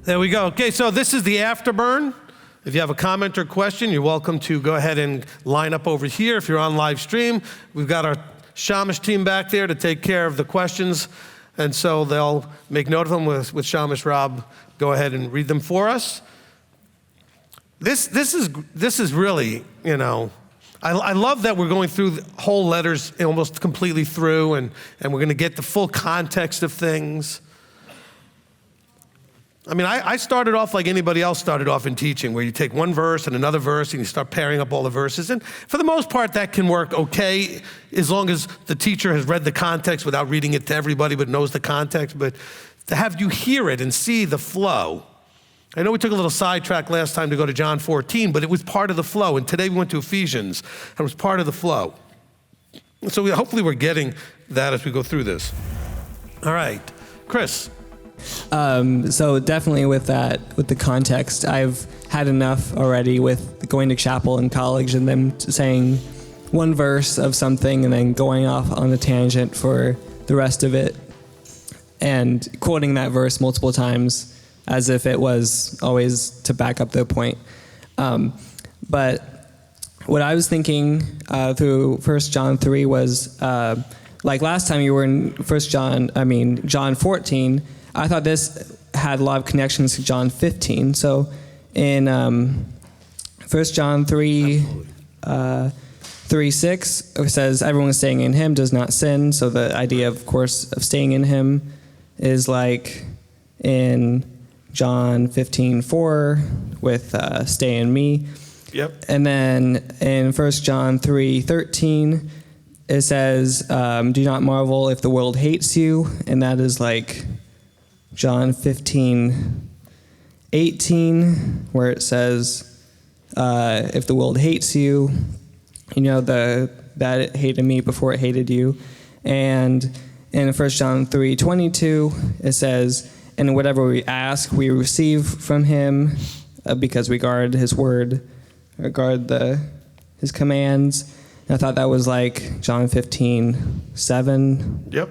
There we go. Okay, so this is the Afterburn. If you have a comment or question, you're welcome to go ahead and line up over here. If you're on live stream, we've got our Shamesh team back there to take care of the questions. And so they'll make note of them with Shamesh Rob. Go ahead and read them for us. This is really, I love that we're going through the whole letters almost completely through, and we're going to get the full context of things. I mean, I started off like anybody else started off in teaching, where you take one verse and another verse and you start pairing up all the verses. And for the most part, that can work okay, as long as the teacher has read the context without reading it to everybody, but knows the context. But to have you hear it and see the flow. I know we took a little sidetrack last time to go to John 14, but it was part of the flow. And today we went to Ephesians, and it was part of the flow. So hopefully we're getting that as we go through this. All right, Chris. So definitely with the context, I've had enough already with going to chapel in college and them saying one verse of something and then going off on a tangent for the rest of it and quoting that verse multiple times as if it was always to back up their point. But what I was thinking through 1 John 3 was, like last time you were in John 14, I thought this had a lot of connections to John 15. So in 1 John 3:6, it says, everyone staying in him does not sin. So the idea, of course, of staying in him is like in John 15:4 with stay in me. Yep. And then in 1 John 3:13, it says, do not marvel if the world hates you. And that is like John 15:18, where it says, if the world hates you, that it hated me before it hated you. And in 1 John 3:22, it says, and whatever we ask, we receive from him because we guard his word, or guard his commands. And I thought that was like John 15:7. Yep.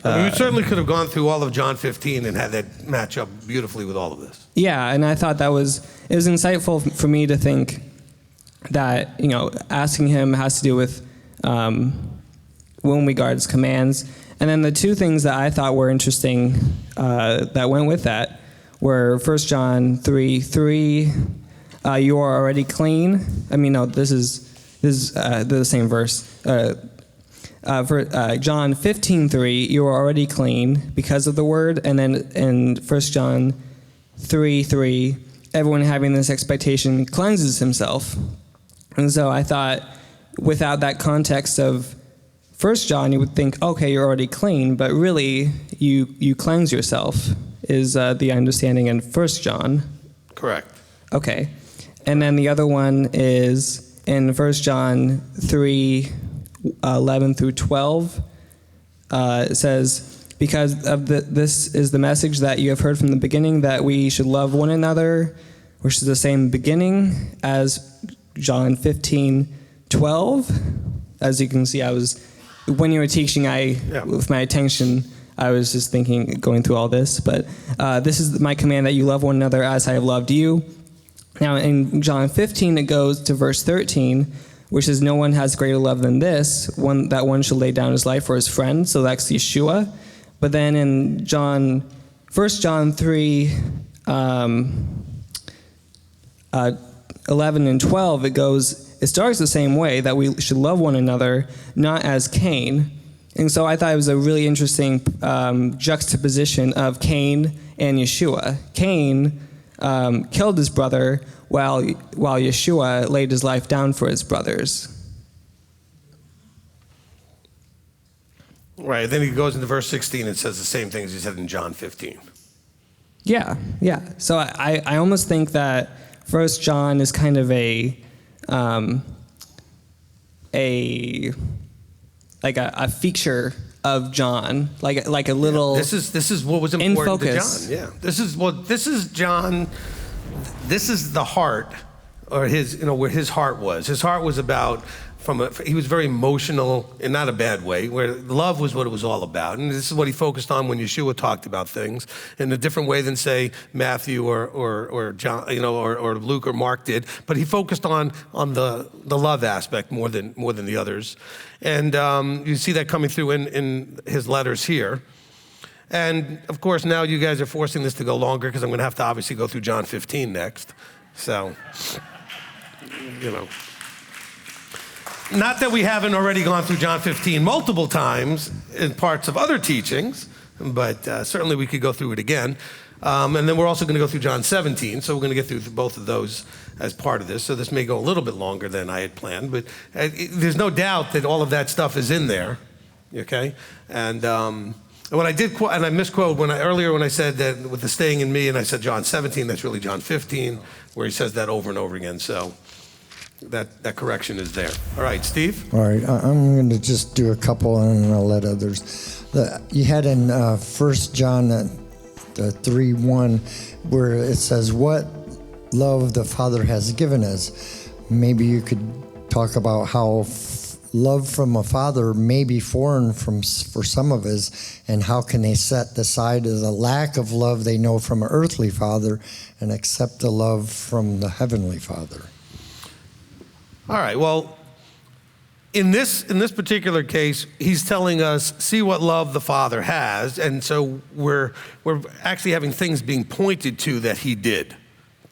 We certainly could have gone through all of John 15 and had that match up beautifully with all of this. Yeah, and I thought it was insightful for me to think that, asking him has to do with when we guard his commands. And then the two things that I thought were interesting that went with that were 1 John 3:3, you are already clean. This is the same verse. For John 15:3, you are already clean because of the word. And then in 1 John 3:3, everyone having this expectation cleanses himself. And so I thought, without that context of 1 John, you would think, okay, you're already clean, but really you cleanse yourself is the understanding in 1 John. Correct. Okay. And then the other one is in 1 John 3:11 through 12, it says, because of this is the message that you have heard from the beginning, that we should love one another, which is the same beginning as John 15:12. As you can see, when you were teaching, with my attention, I was just thinking, going through all this. But this is my command, that you love one another as I have loved you. Now in John 15, it goes to verse 13, which is, no one has greater love than this, that one should lay down his life for his friend. So that's Yeshua. But then in 1 John 3, 11 and 12, it starts the same way, that we should love one another, not as Cain. And so I thought it was a really interesting juxtaposition of Cain and Yeshua. Cain killed his brother, while Yeshua laid his life down for his brothers. Right, then he goes into verse 16 and says the same thing as he said in John 15. Yeah. So I almost think that 1 John is kind of a feature of John, like a little. This is what was important to John. Yeah, this is John. This is the heart, or his, where his heart was. His heart was about he was very emotional in not a bad way, where love was what it was all about. And this is what he focused on when Yeshua talked about things in a different way than, say, Matthew or John, or Luke or Mark did. But he focused on the love aspect more than the others. And you see that coming through in his letters here. And of course, now you guys are forcing this to go longer because I'm going to have to obviously go through John 15 next. So, Not that we haven't already gone through John 15 multiple times in parts of other teachings, but certainly we could go through it again. And then we're also going to go through John 17, so we're going to get through both of those as part of this. So this may go a little bit longer than I had planned, but there's no doubt that all of that stuff is in there, okay? And what I did, and I misquote earlier when I said that with the staying in me, and I said John 17, that's really John 15, where he says that over and over again. So that correction is there. All right, Steve? All right, I'm going to just do a couple and then I'll let others. You had in 1 John 3:1 where it says, what love the Father has given us. Maybe you could talk about how love from a father may be foreign for some of us, and how can they set aside the lack of love they know from an earthly father and accept the love from the heavenly Father? All right, well, in this particular case, he's telling us, see what love the Father has, and so we're actually having things being pointed to that he did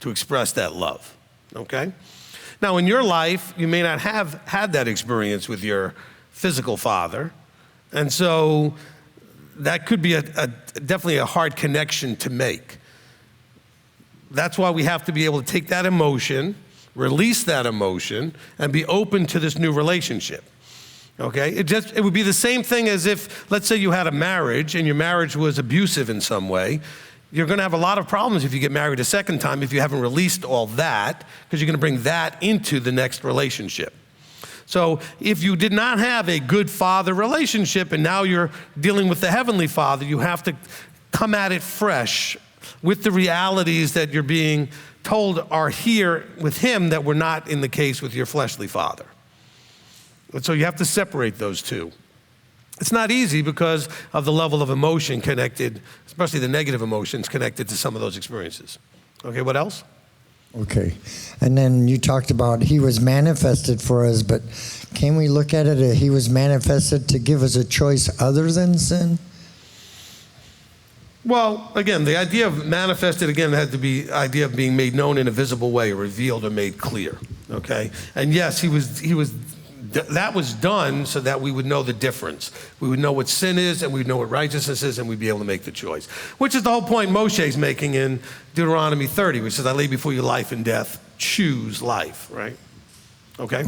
to express that love, okay? Now, in your life, you may not have had that experience with your physical father, and so that could be definitely a hard connection to make. That's why we have to be able to take that emotion, release that emotion, and be open to this new relationship, okay? It would be the same thing as if, let's say you had a marriage and your marriage was abusive in some way. You're going to have a lot of problems if you get married a second time if you haven't released all that, because you're going to bring that into the next relationship. So if you did not have a good father relationship and now you're dealing with the Heavenly Father, you have to come at it fresh with the realities that you're being told are here with him that were not in the case with your fleshly father. And so you have to separate those two. It's not easy because of the level of emotion connected, especially the negative emotions connected to some of those experiences. Okay, what else? Okay. And then you talked about he was manifested for us, but can we look at it he was manifested to give us a choice other than sin? Well, again, the idea of manifested, again, had to be the idea of being made known in a visible way, or revealed or made clear, okay? And yes, that was done so that we would know the difference. We would know what sin is, and we'd know what righteousness is, and we'd be able to make the choice. Which is the whole point Moshe's making in Deuteronomy 30, which says, I lay before you life and death, choose life, right? Okay?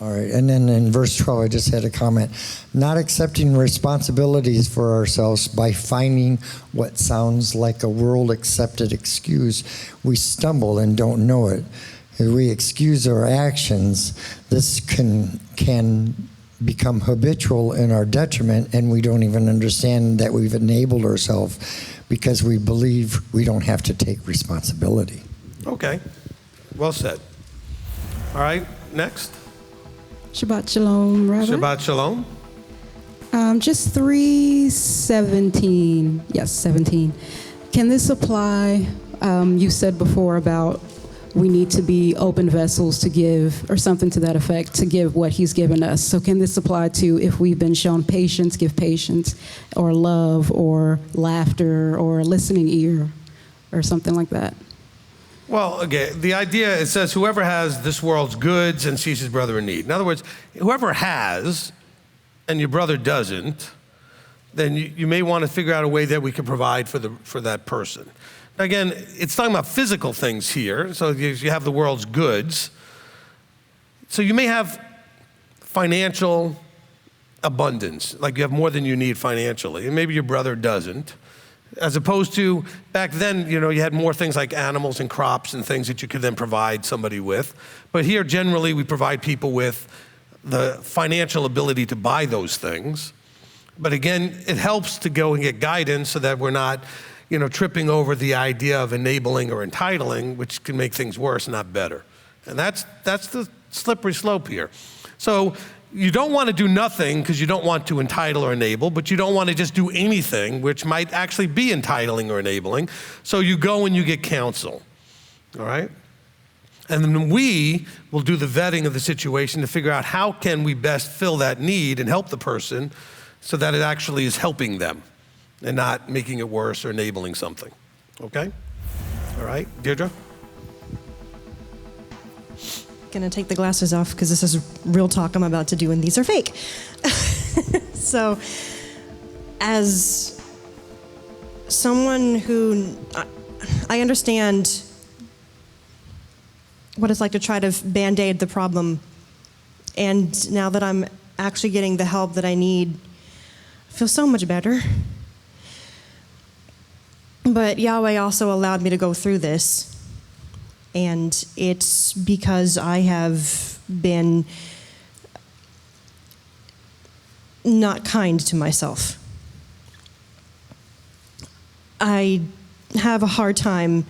All right, and then in verse 12, I just had a comment. Not accepting responsibilities for ourselves by finding what sounds like a world-accepted excuse, we stumble and don't know it. If we excuse our actions, this can become habitual in our detriment, and we don't even understand that we've enabled ourselves because we believe we don't have to take responsibility. Okay, well said. All right, next. Shabbat Shalom, Rabbi. Shabbat Shalom. Just 3:17. Yes, 17. Can this apply? You said before about we need to be open vessels to give, or something to that effect, to give what he's given us. So can this apply to if we've been shown patience, give patience, or love, or laughter, or a listening ear, or something like that? Well, again, the idea, it says, whoever has this world's goods and sees his brother in need. In other words, whoever has and your brother doesn't, then you may want to figure out a way that we can provide for that person. Again, it's talking about physical things here. So you have the world's goods. So you may have financial abundance, like you have more than you need financially, and maybe your brother doesn't. As opposed to back then, you had more things like animals and crops and things that you could then provide somebody with. But here, generally, we provide people with the financial ability to buy those things. But again, it helps to go and get guidance so that we're not, tripping over the idea of enabling or entitling, which can make things worse, not better. And that's the slippery slope here. So you don't want to do nothing because you don't want to entitle or enable, but you don't want to just do anything, which might actually be entitling or enabling. So you go and you get counsel, all right? And then we will do the vetting of the situation to figure out how can we best fill that need and help the person so that it actually is helping them and not making it worse or enabling something, okay? All right, Deirdre? Gonna take the glasses off because this is real talk I'm about to do and these are fake. So, as someone who, I understand what it's like to try to band-aid the problem, and now that I'm actually getting the help that I need, I feel so much better. But Yahweh also allowed me to go through this. And it's because I have been not kind to myself. I have a hard time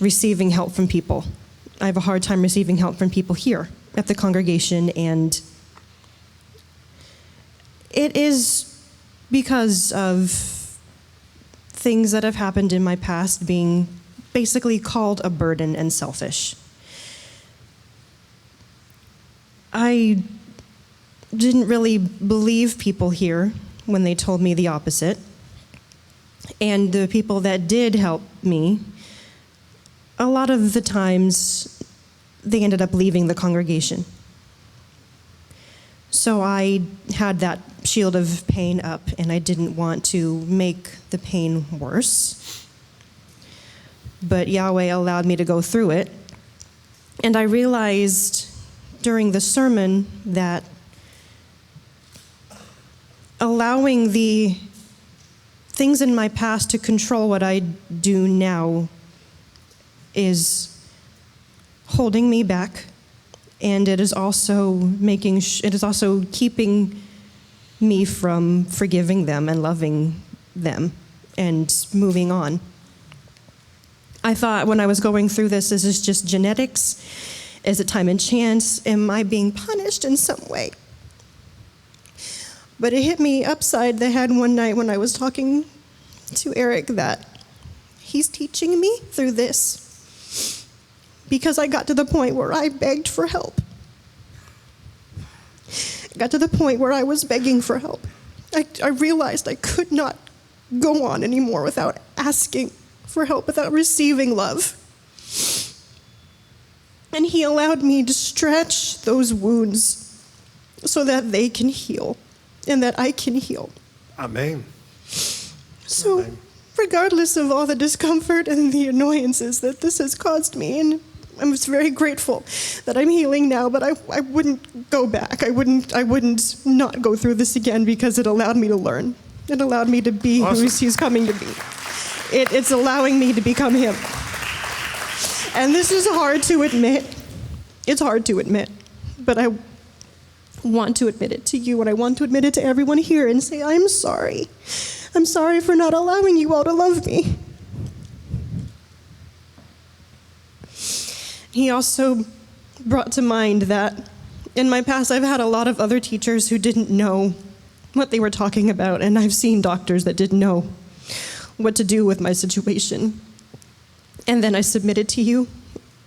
receiving help from people. I have a hard time receiving help from people here at the congregation, and it is because of things that have happened in my past being basically called a burden and selfish. I didn't really believe people here when they told me the opposite. And the people that did help me, a lot of the times, they ended up leaving the congregation. So I had that shield of pain up, and I didn't want to make the pain worse. But Yahweh allowed me to go through it. And I realized during the sermon that allowing the things in my past to control what I do now is holding me back, and it is also keeping me from forgiving them and loving them and moving on. I thought when I was going through this, is this just genetics? Is it time and chance? Am I being punished in some way? But it hit me upside the head one night when I was talking to Eric that he's teaching me through this because I got to the point where I begged for help. I got to the point where I was begging for help. I realized I could not go on anymore without asking for help, without receiving love. And he allowed me to stretch those wounds so that they can heal and that I can heal. Amen. So, Amen. Regardless of all the discomfort and the annoyances that this has caused me, and I'm just very grateful that I'm healing now, but I wouldn't go back. I wouldn't not go through this again because it allowed me to learn. It allowed me to be Awesome. who he's coming to be. It's allowing me to become him. And this is hard to admit. It's hard to admit. But I want to admit it to you, and I want to admit it to everyone here and say, I'm sorry. I'm sorry for not allowing you all to love me. He also brought to mind that in my past, I've had a lot of other teachers who didn't know what they were talking about, and I've seen doctors that didn't know what to do with my situation. And then I submitted to you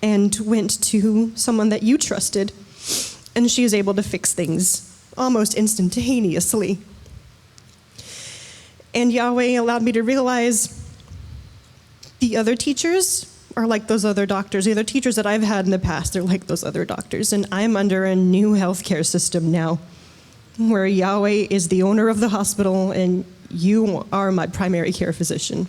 and went to someone that you trusted, and she was able to fix things almost instantaneously. And Yahweh allowed me to realize the other teachers are like those other doctors. The other teachers that I've had in the past, they're like those other doctors. And I'm under a new healthcare system now where Yahweh is the owner of the hospital and you are my primary care physician.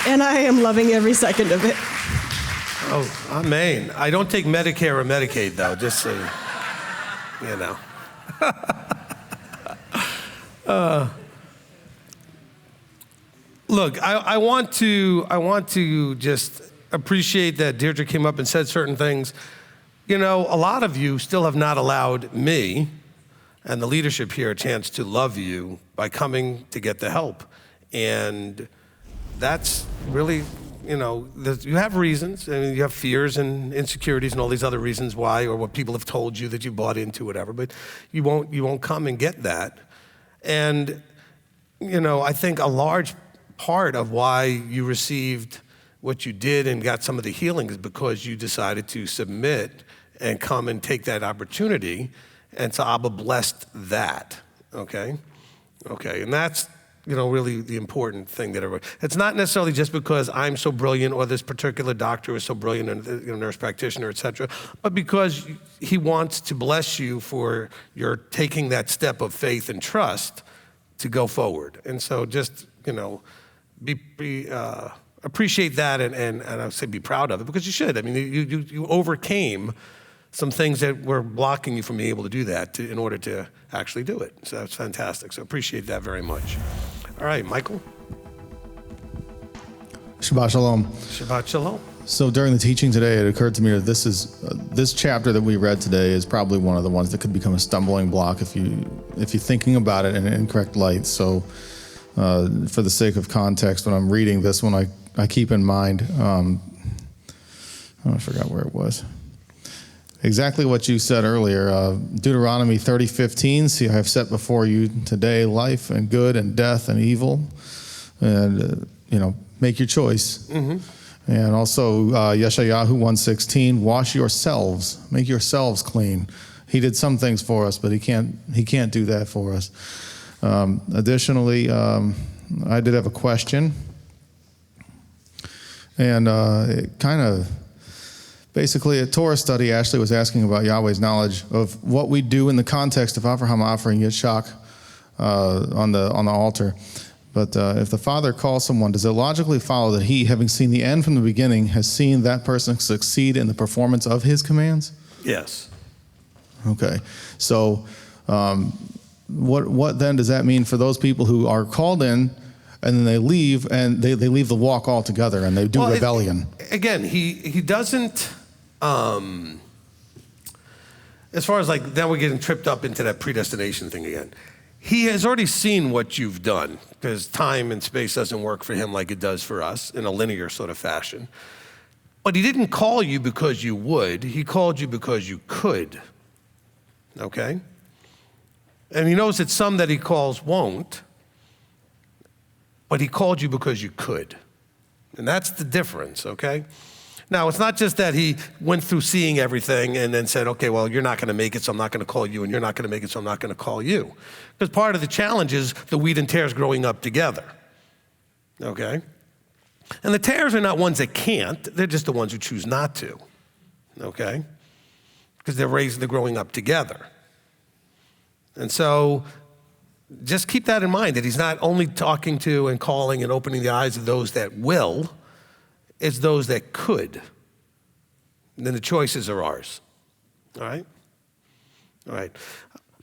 And I am loving every second of it. Oh, amen. I don't take Medicare or Medicaid, though, just so you know. Look, I want to just appreciate that Deirdre came up and said certain things. You know, a lot of you still have not allowed me and the leadership here a chance to love you by coming to get the help. And that's really you have reasons. I mean, you have fears and insecurities and all these other reasons why, or what people have told you that you bought into, whatever. But you won't come and get that. And I think a large part of why you received what you did and got some of the healing is because you decided to submit and come and take that opportunity. And so Abba blessed that. Okay, and that's really the important thing that everybody. It's not necessarily just because I'm so brilliant or this particular doctor is so brilliant and nurse practitioner, et cetera, but because he wants to bless you for your taking that step of faith and trust to go forward. And so just appreciate that and I would say be proud of it, because you should. I mean, you overcame some things that were blocking you from being able to do that in order to actually do it. So that's fantastic. So appreciate that very much. All right, Michael. Shabbat Shalom. Shabbat Shalom. So during the teaching today, it occurred to me that this chapter that we read today is probably one of the ones that could become a stumbling block if you're thinking about it in an incorrect light. So for the sake of context, when I'm reading this one, I keep in mind, I forgot where it was. Exactly what you said earlier, Deuteronomy 30:15. See, I have set before you today life and good and death and evil, and make your choice. Mm-hmm. And also Yeshayahu 1:16. Wash yourselves, make yourselves clean. He did some things for us, but he can't do that for us. Additionally, I did have a question, and it kind of. Basically, a Torah study, Ashley was asking about Yahweh's knowledge of what we do in the context of Avraham offering Yitzhak on the altar. But if the Father calls someone, does it logically follow that he, having seen the end from the beginning, has seen that person succeed in the performance of his commands? Yes. Okay. So what then does that mean for those people who are called in and then they leave and they leave the walk altogether and they do rebellion? Again, he doesn't... as far as now we're getting tripped up into that predestination thing again. He has already seen what you've done, because time and space doesn't work for him like it does for us in a linear sort of fashion. But he didn't call you because you would. He called you because you could. Okay? And he knows that some that he calls won't, but he called you because you could. And that's the difference, okay? Now, it's not just that he went through seeing everything and then said, okay, well, you're not going to make it, so I'm not going to call you, and you're not going to make it, so I'm not going to call you. Because part of the challenge is the wheat and tares growing up together, okay? And the tares are not ones that can't, they're just the ones who choose not to, okay? Because they're growing up together. And so just keep that in mind, that he's not only talking to and calling and opening the eyes of those that will, it's those that could. And then the choices are ours. All right? All right.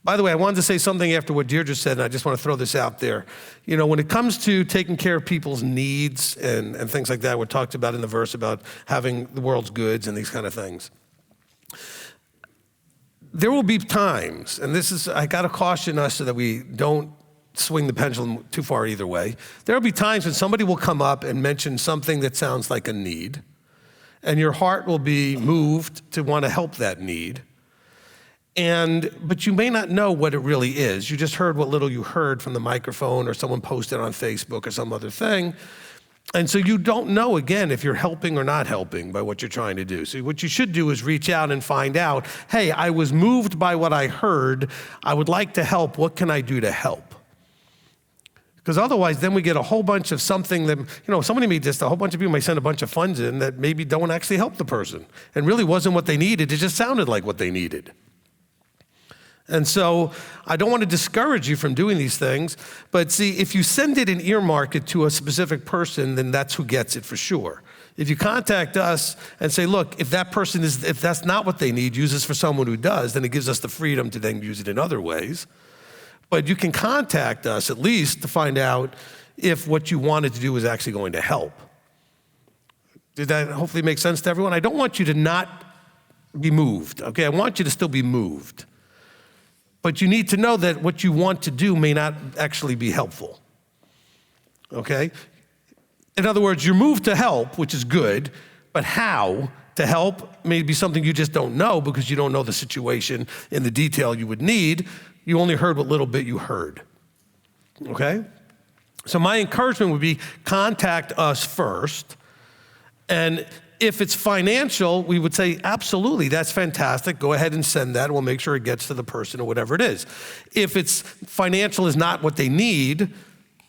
By the way, I wanted to say something after what Deirdre said, and I just want to throw this out there. When it comes to taking care of people's needs and things like that, we're talked about in the verse about having the world's goods and these kind of things. There will be times, and I got to caution us so that we don't swing the pendulum too far either way. There will be times when somebody will come up and mention something that sounds like a need, and your heart will be moved to want to help that need. But you may not know what it really is. You just heard what little you heard from the microphone, or someone posted on Facebook or some other thing. And so you don't know, again, if you're helping or not helping by what you're trying to do. So what you should do is reach out and find out, hey, I was moved by what I heard. I would like to help. What can I do to help? Because otherwise, then we get a whole bunch of something that, a whole bunch of people may send a bunch of funds in that maybe don't actually help the person and really wasn't what they needed. It just sounded like what they needed. And so I don't want to discourage you from doing these things, but see, if you send it and earmark it to a specific person, then that's who gets it for sure. If you contact us and say, look, if that's not what they need, use this for someone who does, then it gives us the freedom to then use it in other ways. But you can contact us at least to find out if what you wanted to do is actually going to help. Did that hopefully make sense to everyone? I don't want you to not be moved, okay? I want you to still be moved. But you need to know that what you want to do may not actually be helpful, okay? In other words, you're moved to help, which is good, but how to help may be something you just don't know because you don't know the situation in the detail you would need. You only heard what little bit you heard, okay? So my encouragement would be contact us first. And if it's financial, we would say, absolutely, that's fantastic. Go ahead and send that. We'll make sure it gets to the person or whatever it is. If it's financial is not what they need,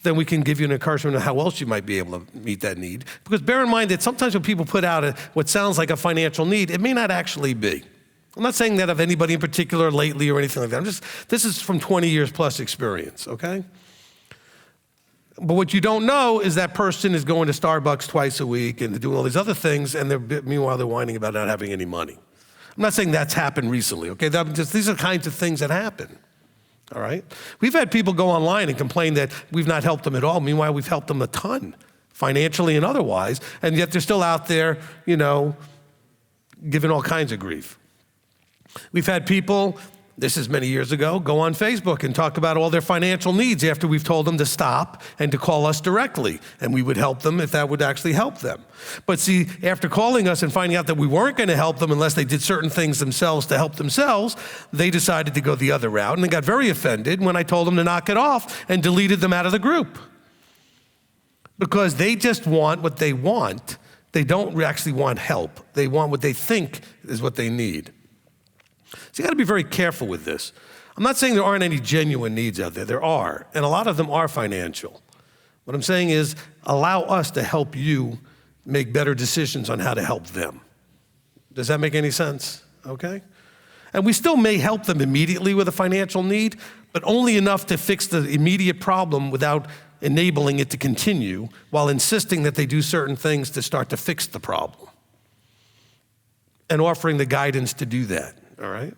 then we can give you an encouragement on how else you might be able to meet that need. Because bear in mind that sometimes when people put out what sounds like a financial need, it may not actually be. I'm not saying that of anybody in particular lately or anything like that. This is from 20 years plus experience, okay? But what you don't know is that person is going to Starbucks twice a week and doing all these other things, and meanwhile they're whining about not having any money. I'm not saying that's happened recently, okay? These are the kinds of things that happen. All right? We've had people go online and complain that we've not helped them at all. Meanwhile, we've helped them a ton, financially and otherwise, and yet they're still out there, giving all kinds of grief. We've had people, this is many years ago, go on Facebook and talk about all their financial needs after we've told them to stop and to call us directly, and we would help them if that would actually help them. But see, after calling us and finding out that we weren't going to help them unless they did certain things themselves to help themselves, they decided to go the other route, and they got very offended when I told them to knock it off and deleted them out of the group. Because they just want what they want. They don't actually want help. They want what they think is what they need. So you gotta be very careful with this. I'm not saying there aren't any genuine needs out there. There are, and a lot of them are financial. What I'm saying is allow us to help you make better decisions on how to help them. Does that make any sense? Okay? And we still may help them immediately with a financial need, but only enough to fix the immediate problem without enabling it to continue while insisting that they do certain things to start to fix the problem and offering the guidance to do that. All right?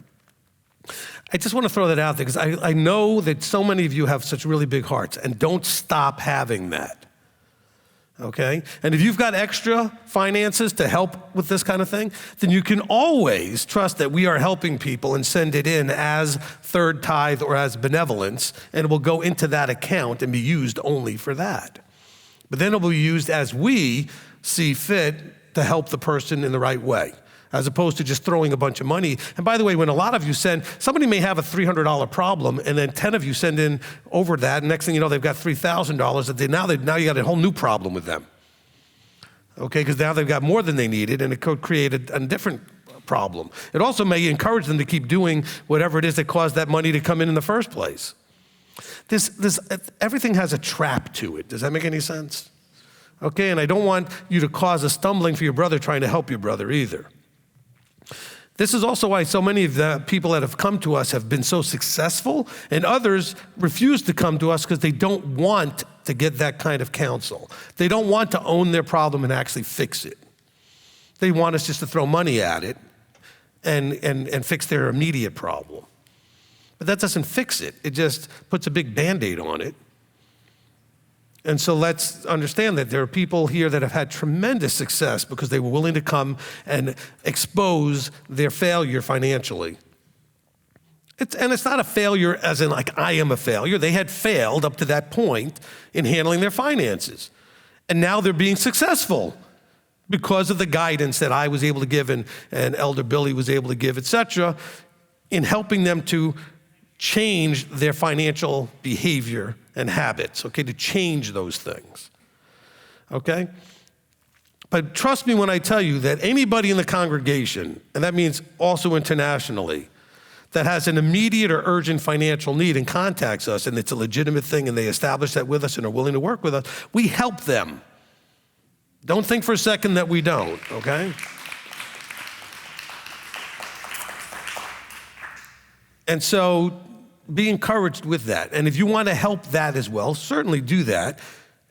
I just want to throw that out there because I know that so many of you have such really big hearts, and don't stop having that, okay? And if you've got extra finances to help with this kind of thing, then you can always trust that we are helping people and send it in as third tithe or as benevolence, and it will go into that account and be used only for that. But then it will be used as we see fit to help the person in the right way, as opposed to just throwing a bunch of money. And by the way, when a lot of you send, somebody may have a $300 problem, and then 10 of you send in over that, and next thing you know, they've got $3,000 that now you got a whole new problem with them. Okay, because now they've got more than they needed, and it could create a different problem. It also may encourage them to keep doing whatever it is that caused that money to come in the first place. Everything has a trap to it. Does that make any sense? Okay, and I don't want you to cause a stumbling for your brother trying to help your brother either. This is also why so many of the people that have come to us have been so successful, and others refuse to come to us because they don't want to get that kind of counsel. They don't want to own their problem and actually fix it. They want us just to throw money at it and fix their immediate problem. But that doesn't fix it. It just puts a big Band-Aid on it. And so let's understand that there are people here that have had tremendous success because they were willing to come and expose their failure financially. And it's not a failure as in like, I am a failure. They had failed up to that point in handling their finances. And now they're being successful because of the guidance that I was able to give and Elder Billy was able to give, et cetera, in helping them to change their financial behavior and habits, okay, to change those things, okay? But trust me when I tell you that anybody in the congregation, and that means also internationally, that has an immediate or urgent financial need and contacts us, and it's a legitimate thing, and they establish that with us and are willing to work with us, we help them. Don't think for a second that we don't, okay? And so be encouraged with that. And if you want to help that as well, certainly do that.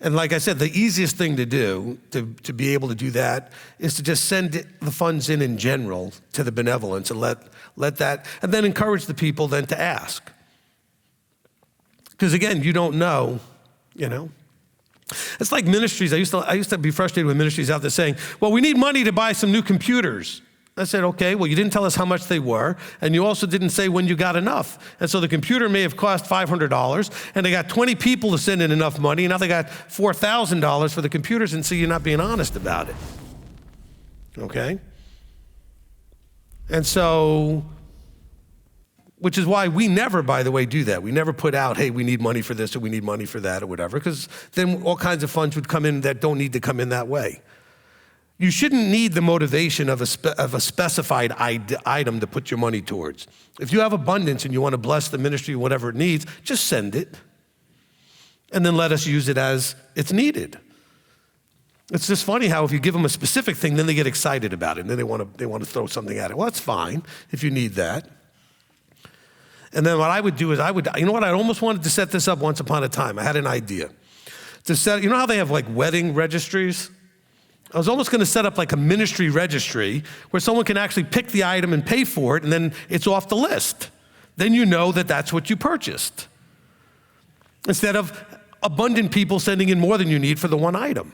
And like I said, the easiest thing to do to be able to do that is to just send the funds in general to the benevolence and let that, and then encourage the people then to ask. Because again, you don't know, you know. It's like ministries. I used to be frustrated with ministries out there saying, well, we need money to buy some new computers. I said, okay, well, you didn't tell us how much they were, and you also didn't say when you got enough. And so the computer may have cost $500, and they got 20 people to send in enough money, and now they got $4,000 for the computers, and so you're not being honest about it. Okay? And so, which is why we never, by the way, do that. We never put out, hey, we need money for this, or we need money for that, or whatever, because then all kinds of funds would come in that don't need to come in that way. You shouldn't need the motivation of a specified item to put your money towards. If you have abundance and you want to bless the ministry, whatever it needs, just send it. And then let us use it as it's needed. It's just funny how if you give them a specific thing, then they get excited about it, and then they want to throw something at it. Well, that's fine if you need that. And then what I would do is you know what, I almost wanted to set this up once upon a time. I had an idea. You know how they have like wedding registries? I was almost going to set up like a ministry registry where someone can actually pick the item and pay for it, and then it's off the list. Then you know that that's what you purchased. Instead of abundant people sending in more than you need for the one item.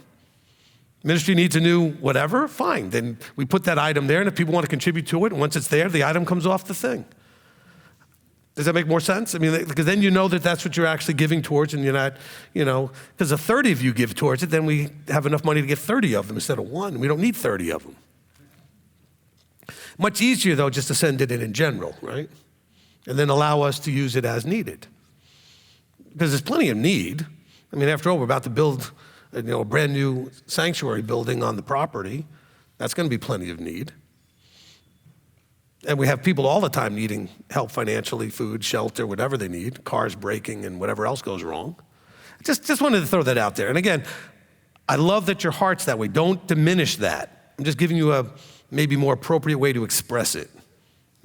Ministry needs a new whatever, fine. Then we put that item there, and if people want to contribute to it, and once it's there, the item comes off the thing. Does that make more sense? I mean, because then you know that that's what you're actually giving towards, and you're not, because if 30 of you give towards it, then we have enough money to get 30 of them instead of one. We don't need 30 of them. Much easier, though, just to send it in general, right? And then allow us to use it as needed. Because there's plenty of need. I mean, after all, we're about to build a brand new sanctuary building on the property. That's going to be plenty of need. And we have people all the time needing help financially, food, shelter, whatever they need, cars breaking and whatever else goes wrong. Just wanted to throw that out there. And again, I love that your heart's that way. Don't diminish that. I'm just giving you a maybe more appropriate way to express it.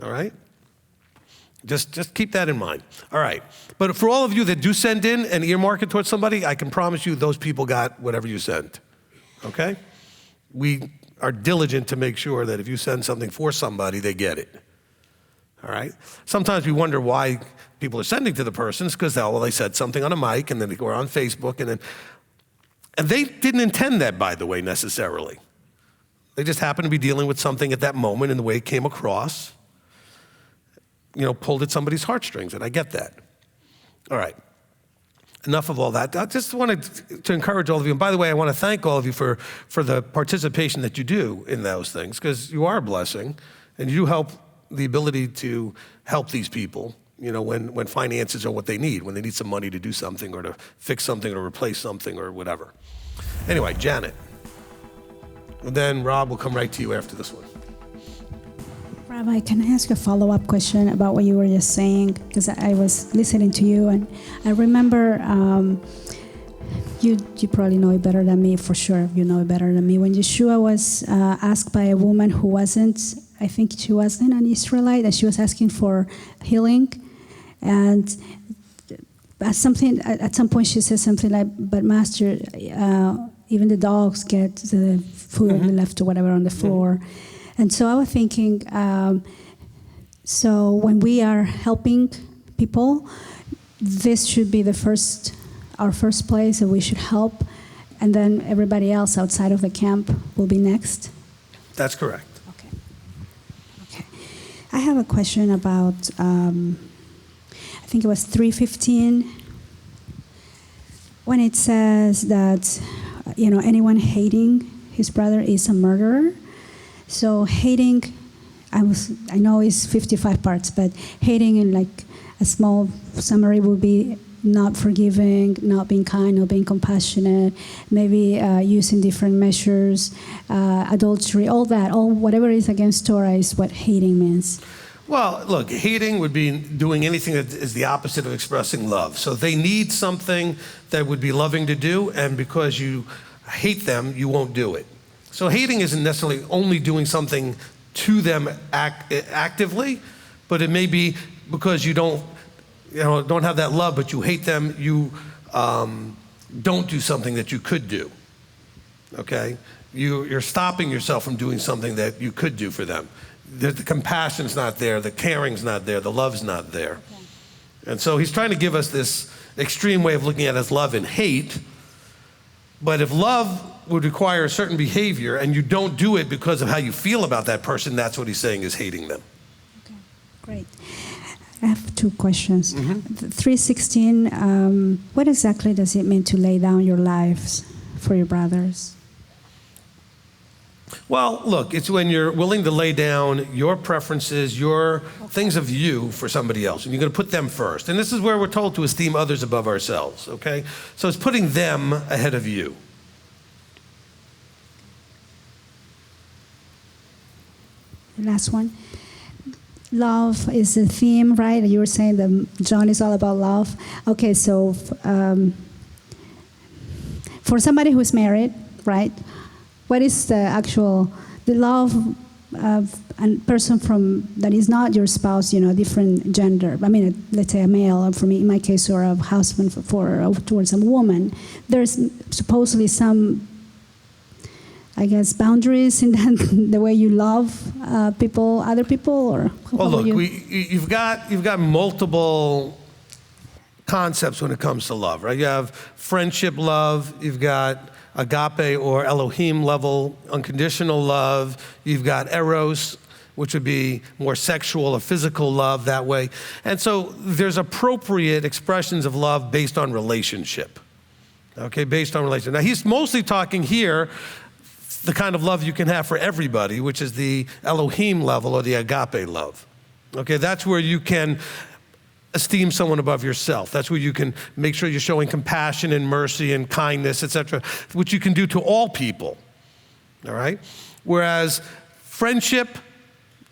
All right? Just keep that in mind. All right. But for all of you that do send in and earmark it towards somebody, I can promise you those people got whatever you sent. Okay? We are diligent to make sure that if you send something for somebody, they get it. All right? Sometimes we wonder why people are sending to the person. It's because they said something on a mic, and then they go on Facebook, and they didn't intend that, by the way, necessarily. They just happened to be dealing with something at that moment, and the way it came across, pulled at somebody's heartstrings, and I get that. All right. Enough of all that. I just wanted to encourage all of you. And by the way, I want to thank all of you for the participation that you do in those things, because you are a blessing, and you help the ability to help these people, when finances are what they need, when they need some money to do something or to fix something or replace something or whatever. Anyway, Janet. And then Rob will come right to you after this one. Rabbi, can I ask a follow-up question about what you were just saying? Because I was listening to you, and I remember you probably know it better than me, for sure. You know it better than me. When Yeshua was asked by a woman who wasn't, I think she wasn't an Israelite, and she was asking for healing, and at some point she said something like, "But Master, even the dogs get the food left or whatever on the floor." And so I was thinking, so when we are helping people, this should be our first place that we should help, and then everybody else outside of the camp will be next? That's correct. Okay. I have a question about, I think it was 3:15, when it says that, anyone hating his brother is a murderer. So hating, I know it's 55 parts, but hating in like a small summary would be not forgiving, not being kind, not being compassionate, maybe using different measures, adultery, whatever is against Torah is what hating means. Well, look, hating would be doing anything that is the opposite of expressing love. So they need something that would be loving to do, and because you hate them, you won't do it. So hating isn't necessarily only doing something to them actively, but it may be because you don't have that love, but you hate them, you don't do something that you could do, okay? You're stopping yourself from doing something that you could do for them. The compassion's not there, the caring's not there, the love's not there. Okay. And so he's trying to give us this extreme way of looking at it as love and hate, But if love would require a certain behavior and you don't do it because of how you feel about that person, that's what he's saying is hating them. Okay, great. I have two questions. Mm-hmm. 3:16, what exactly does it mean to lay down your lives for your brothers? Well, look, it's when you're willing to lay down your preferences, your things of you for somebody else, and you're going to put them first. And this is where we're told to esteem others above ourselves, okay? So it's putting them ahead of you. The last one. Love is the theme, right? You were saying that John is all about love. Okay, so for somebody who's married, right? What is the love of a person that is not your spouse, different gender? I mean, let's say a male, or for me, in my case, or a husband towards a woman. There's supposedly some, I guess, boundaries in the way you love other people, or well, look, you've got multiple concepts when it comes to love, right? You have friendship love, you've got agape or Elohim level unconditional love, you've got eros, which would be more sexual or physical love that way. And so there's appropriate expressions of love based on relationship, okay, based on relationship. Now he's mostly talking here the kind of love you can have for everybody, which is the Elohim level or the agape love. Okay, that's where you can esteem someone above yourself. That's where you can make sure you're showing compassion and mercy and kindness, etc., which you can do to all people, all right? Whereas friendship,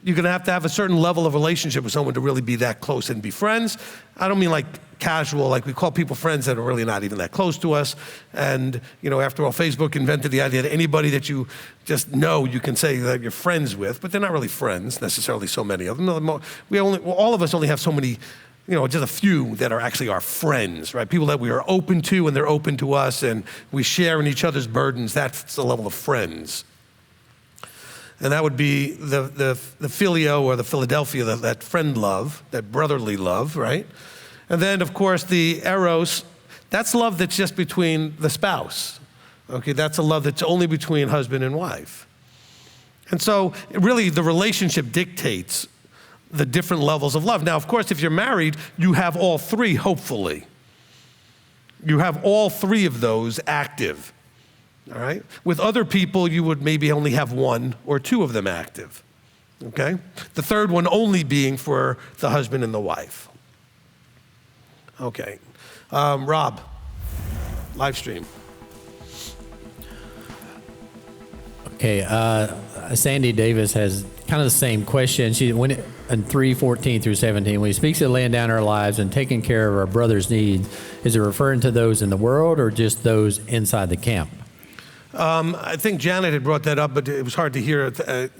you're gonna have to have a certain level of relationship with someone to really be that close and be friends. I don't mean like casual, like we call people friends that are really not even that close to us. And after all, Facebook invented the idea that anybody that you just know, you can say that you're friends with, but they're not really friends necessarily, so many of them. All of us only have so many, just a few that are actually our friends, right? People that we are open to and they're open to us and we share in each other's burdens. That's the level of friends. And that would be the filio or the Philadelphia, that friend love, that brotherly love, right? And then, of course, the eros, that's love that's just between the spouse. Okay, that's a love that's only between husband and wife. And so, really, the relationship dictates the different levels of love. Now, of course, if you're married, you have all three, hopefully. You have all three of those active. All right? With other people, you would maybe only have one or two of them active, okay? The third one only being for the husband and the wife. Okay. Rob, live stream. Okay, Sandy Davis has kind of the same question. She went in 3:14 through 17. When he speaks of laying down our lives and taking care of our brother's needs, is it referring to those in the world or just those inside the camp? I think Janet had brought that up, but it was hard to hear it.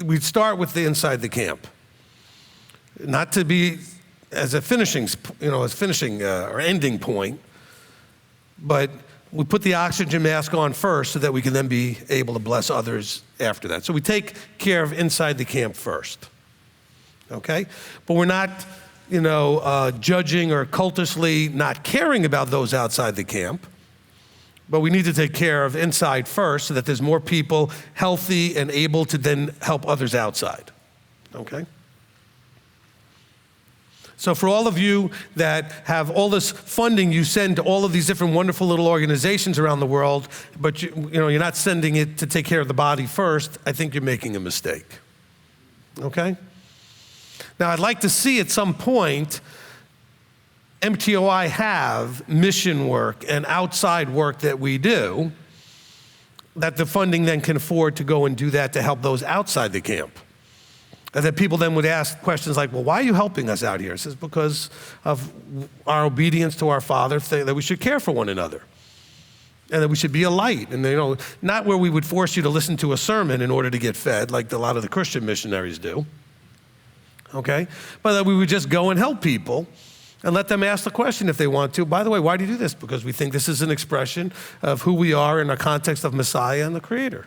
We'd start with the inside the camp. Not to be as a finishing, or ending point, but we put the oxygen mask on first so that we can then be able to bless others after that. So we take care of inside the camp first, okay? But we're not, judging or cultishly not caring about those outside the camp. But we need to take care of inside first so that there's more people healthy and able to then help others outside, okay? So for all of you that have all this funding you send to all of these different wonderful little organizations around the world, but you're not sending it to take care of the body first, I think you're making a mistake, okay? Now I'd like to see at some point MTOI have mission work and outside work that we do, that the funding then can afford to go and do that to help those outside the camp. And that people then would ask questions like, well, why are you helping us out here? It says, because of our obedience to our Father, that we should care for one another. And that we should be a light. And not where we would force you to listen to a sermon in order to get fed, like a lot of the Christian missionaries do. Okay? But that we would just go and help people and let them ask the question if they want to. By the way, why do you do this? Because we think this is an expression of who we are in the context of Messiah and the Creator.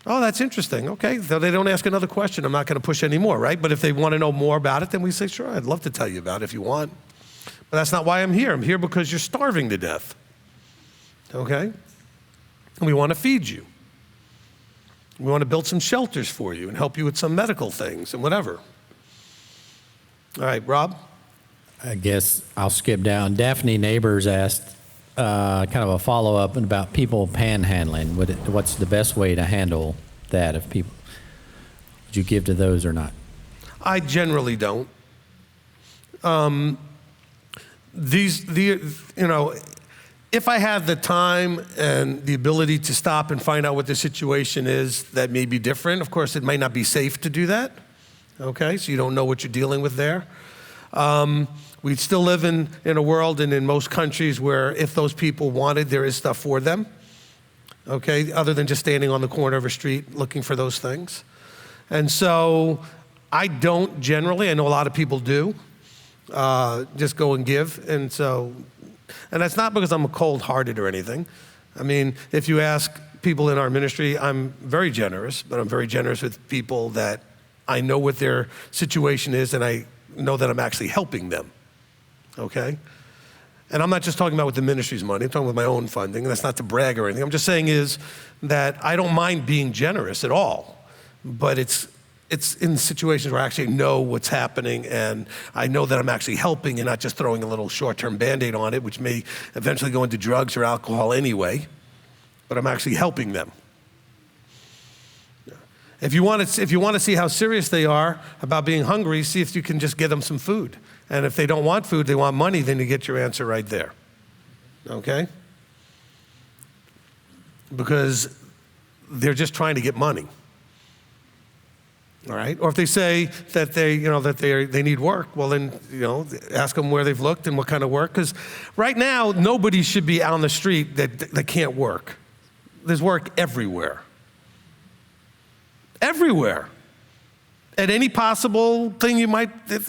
Oh, that's interesting. Okay, so they don't ask another question. I'm not going to push any more, right? But if they want to know more about it, then we say, sure, I'd love to tell you about it if you want. But that's not why I'm here. I'm here because you're starving to death. okay? And we want to feed you. We want to build some shelters for you and help you with some medical things and whatever. All right, Rob? I guess I'll skip down. Daphne Neighbors asked kind of a follow-up about people panhandling. What's the best way to handle that if people, would you give to those or not? I generally don't. If I have the time and the ability to stop and find out what the situation is, that may be different. Of course, it might not be safe to do that, okay? So you don't know what you're dealing with there. We still live in a world and in most countries where if those people wanted, there is stuff for them, okay? Other than just standing on the corner of a street looking for those things. And so I don't generally, I know a lot of people do, just go and give. And that's not because I'm cold-hearted or anything. I mean, if you ask people in our ministry, I'm very generous, but I'm very generous with people that I know what their situation is and I know that I'm actually helping them, okay? And I'm not just talking about with the ministry's money, I'm talking with my own funding, and that's not to brag or anything. I'm just saying is that I don't mind being generous at all, but it's in situations where I actually know what's happening and I know that I'm actually helping and not just throwing a little short-term Band-Aid on it, which may eventually go into drugs or alcohol anyway, but I'm actually helping them. If you want to see how serious they are about being hungry, see if you can just get them some food. And if they don't want food, they want money, then you get your answer right there, okay? Because they're just trying to get money. All right, or if they say that they need work, well then, ask them where they've looked and what kind of work. Because right now, nobody should be out on the street that can't work. There's work everywhere. Everywhere. At any possible thing you might, if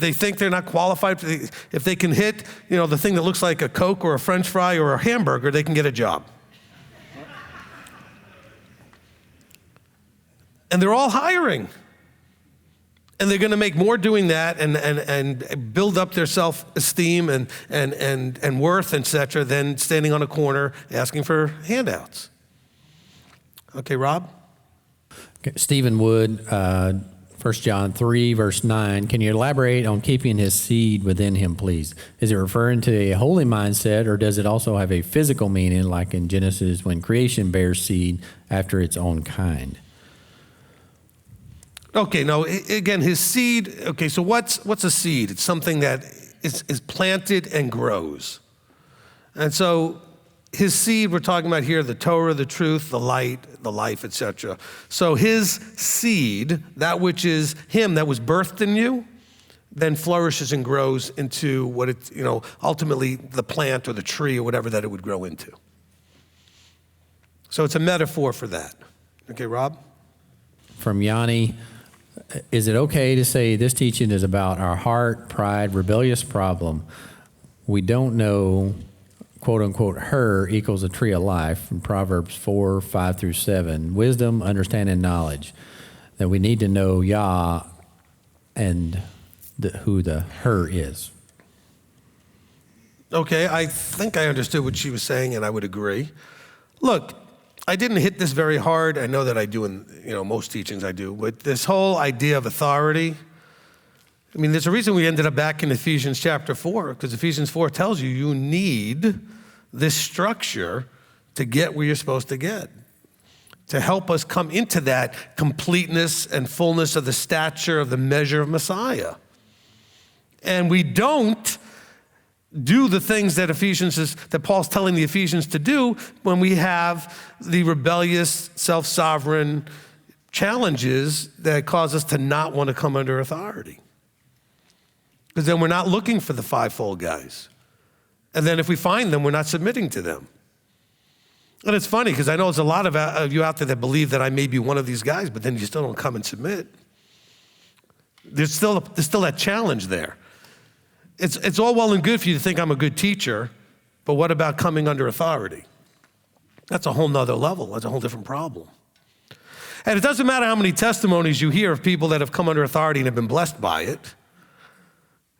they think they're not qualified, if they can hit, the thing that looks like a Coke or a French fry or a hamburger, they can get a job. And they're all hiring. And they're going to make more doing that and build up their self-esteem and worth, etc., than standing on a corner asking for handouts. Okay, Rob? Okay, Stephen Wood, 1 John 3, verse 9. Can you elaborate on keeping his seed within him, please? Is it referring to a holy mindset, or does it also have a physical meaning, like in Genesis when creation bears seed after its own kind? Okay, no, again, his seed, okay, so what's a seed? It's something that is planted and grows. And so his seed, we're talking about here, the Torah, the truth, the light, the life, etc. So his seed, that which is him, that was birthed in you, then flourishes and grows into what it, ultimately the plant or the tree or whatever that it would grow into. So it's a metaphor for that. Okay, Rob? From Yanni, is it okay to say this teaching is about our heart, pride, rebellious problem? We don't know, quote unquote, her equals a tree of life from Proverbs 4, 5 through 7. Wisdom, understanding, knowledge. That we need to know Yah and who the her is. Okay, I think I understood what she was saying, and I would agree. Look, I didn't hit this very hard. I know that I do in most teachings I do, but this whole idea of authority, I mean, there's a reason we ended up back in Ephesians chapter 4, because Ephesians 4 tells you need this structure to get where you're supposed to get, to help us come into that completeness and fullness of the stature of the measure of Messiah. And we don't do the things that Paul's telling the Ephesians to do when we have the rebellious, self-sovereign challenges that cause us to not want to come under authority. Because then we're not looking for the fivefold guys. And then if we find them, we're not submitting to them. And it's funny, because I know there's a lot of you out there that believe that I may be one of these guys, but then you still don't come and submit. There's still that challenge there. It's all well and good for you to think I'm a good teacher, but what about coming under authority? That's a whole nother level. That's a whole different problem. And it doesn't matter how many testimonies you hear of people that have come under authority and have been blessed by it,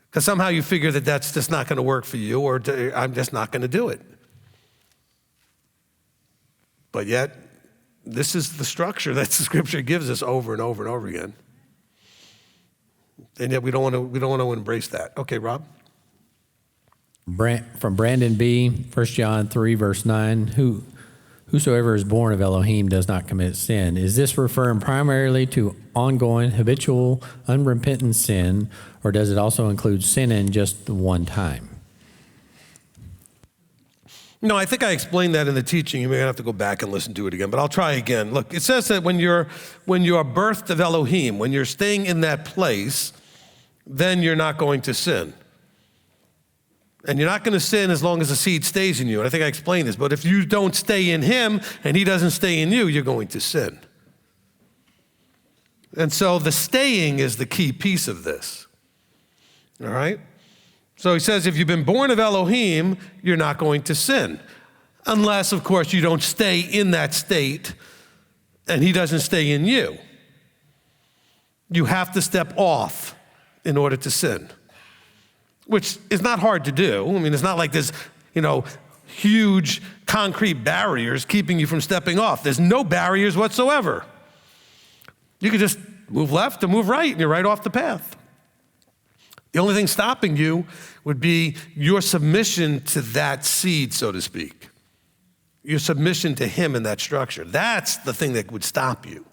because somehow you figure that that's just not going to work for you, or I'm just not going to do it. But yet, this is the structure that the Scripture gives us over and over and over again. And yet we don't want to embrace that. Okay, Rob? From Brandon B., 1 John 3, verse 9, whosoever is born of Elohim does not commit sin. Is this referring primarily to ongoing, habitual, unrepentant sin, or does it also include sinning just the one time? No, I think I explained that in the teaching. You may have to go back and listen to it again, but I'll try again. Look, it says that when you are birthed of Elohim, when you're staying in that place, then you're not going to sin. And you're not going to sin as long as the seed stays in you. And I think I explained this, but if you don't stay in him and he doesn't stay in you, you're going to sin. And so the staying is the key piece of this. All right? So he says, if you've been born of Elohim, you're not going to sin. Unless, of course, you don't stay in that state and he doesn't stay in you. You have to step off in order to sin, which is not hard to do. I mean, it's not like there's, huge concrete barriers keeping you from stepping off. There's no barriers whatsoever. You can just move left or move right, and you're right off the path. The only thing stopping you would be your submission to that seed, so to speak. Your submission to him in that structure. That's the thing that would stop you.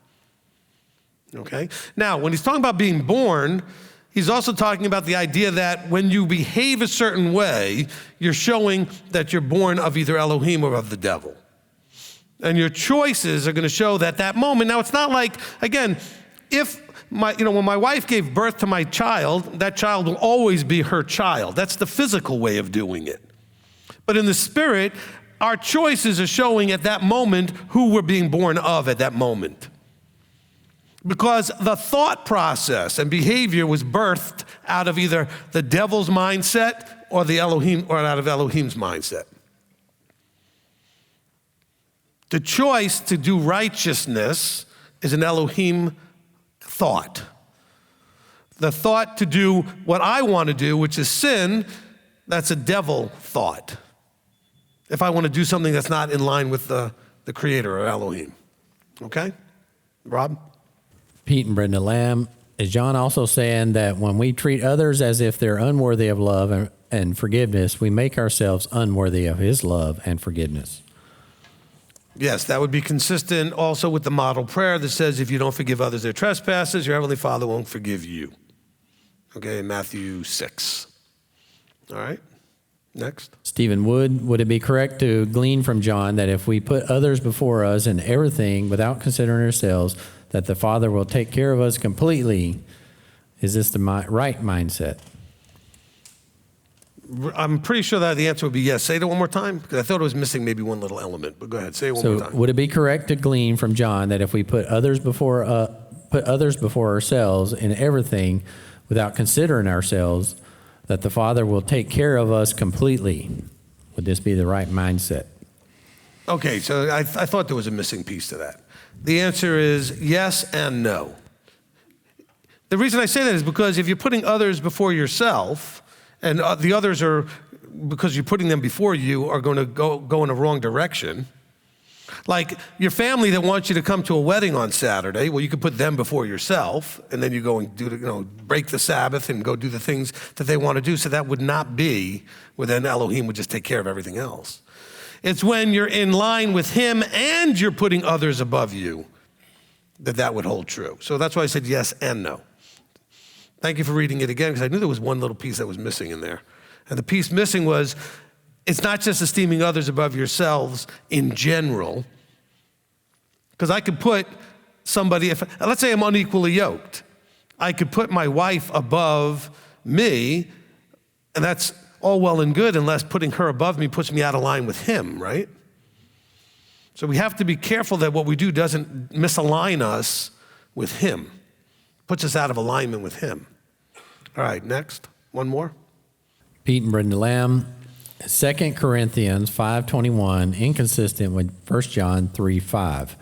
Okay? Now, when he's talking about being born, he's also talking about the idea that when you behave a certain way, you're showing that you're born of either Elohim or of the devil. And your choices are going to show that moment. Now, it's not like, again, when my wife gave birth to my child, that child will always be her child. That's the physical way of doing it. But in the spirit, our choices are showing at that moment who we're being born of at that moment. Because the thought process and behavior was birthed out of either the devil's mindset or the Elohim, or out of Elohim's mindset. The choice to do righteousness is an Elohim thought. The thought to do what I want to do, which is sin, that's a devil thought. If I want to do something that's not in line with the Creator or Elohim. Okay? Rob? Pete and Brenda Lamb, is John also saying that when we treat others as if they're unworthy of love and forgiveness, we make ourselves unworthy of his love and forgiveness? Yes, that would be consistent also with the model prayer that says, if you don't forgive others their trespasses, your Heavenly Father won't forgive you. Okay, Matthew 6. All right, next. Stephen Wood, would it be correct to glean from John that if we put others before us in everything without considering ourselves, that the Father will take care of us completely? Is this the right mindset? I'm pretty sure that the answer would be yes. Say it one more time, because I thought it was missing maybe one little element, but go ahead, say it one more time. Would it be correct to glean from John that if we put others before ourselves in everything without considering ourselves, that the Father will take care of us completely? Would this be the right mindset? Okay, so I thought there was a missing piece to that. The answer is yes and no. The reason I say that is because if you're putting others before yourself, and the others are, because you're putting them before you, are going to go in a wrong direction. Like your family that wants you to come to a wedding on Saturday, well, you could put them before yourself, and then you go and break the Sabbath and go do the things that they want to do. So that would not be where then Elohim would just take care of everything else. It's when you're in line with him and you're putting others above you that would hold true. So that's why I said yes and no. Thank you for reading it again, because I knew there was one little piece that was missing in there. And the piece missing was, it's not just esteeming others above yourselves in general. Because I could put somebody, let's say I'm unequally yoked. I could put my wife above me, and that's all well and good unless putting her above me puts me out of line with him, right? So we have to be careful that what we do doesn't misalign us with him, puts us out of alignment with him. All right, next, one more. Pete and Brenda Lamb, 2 Corinthians 5:21, inconsistent with 1 John 3:5.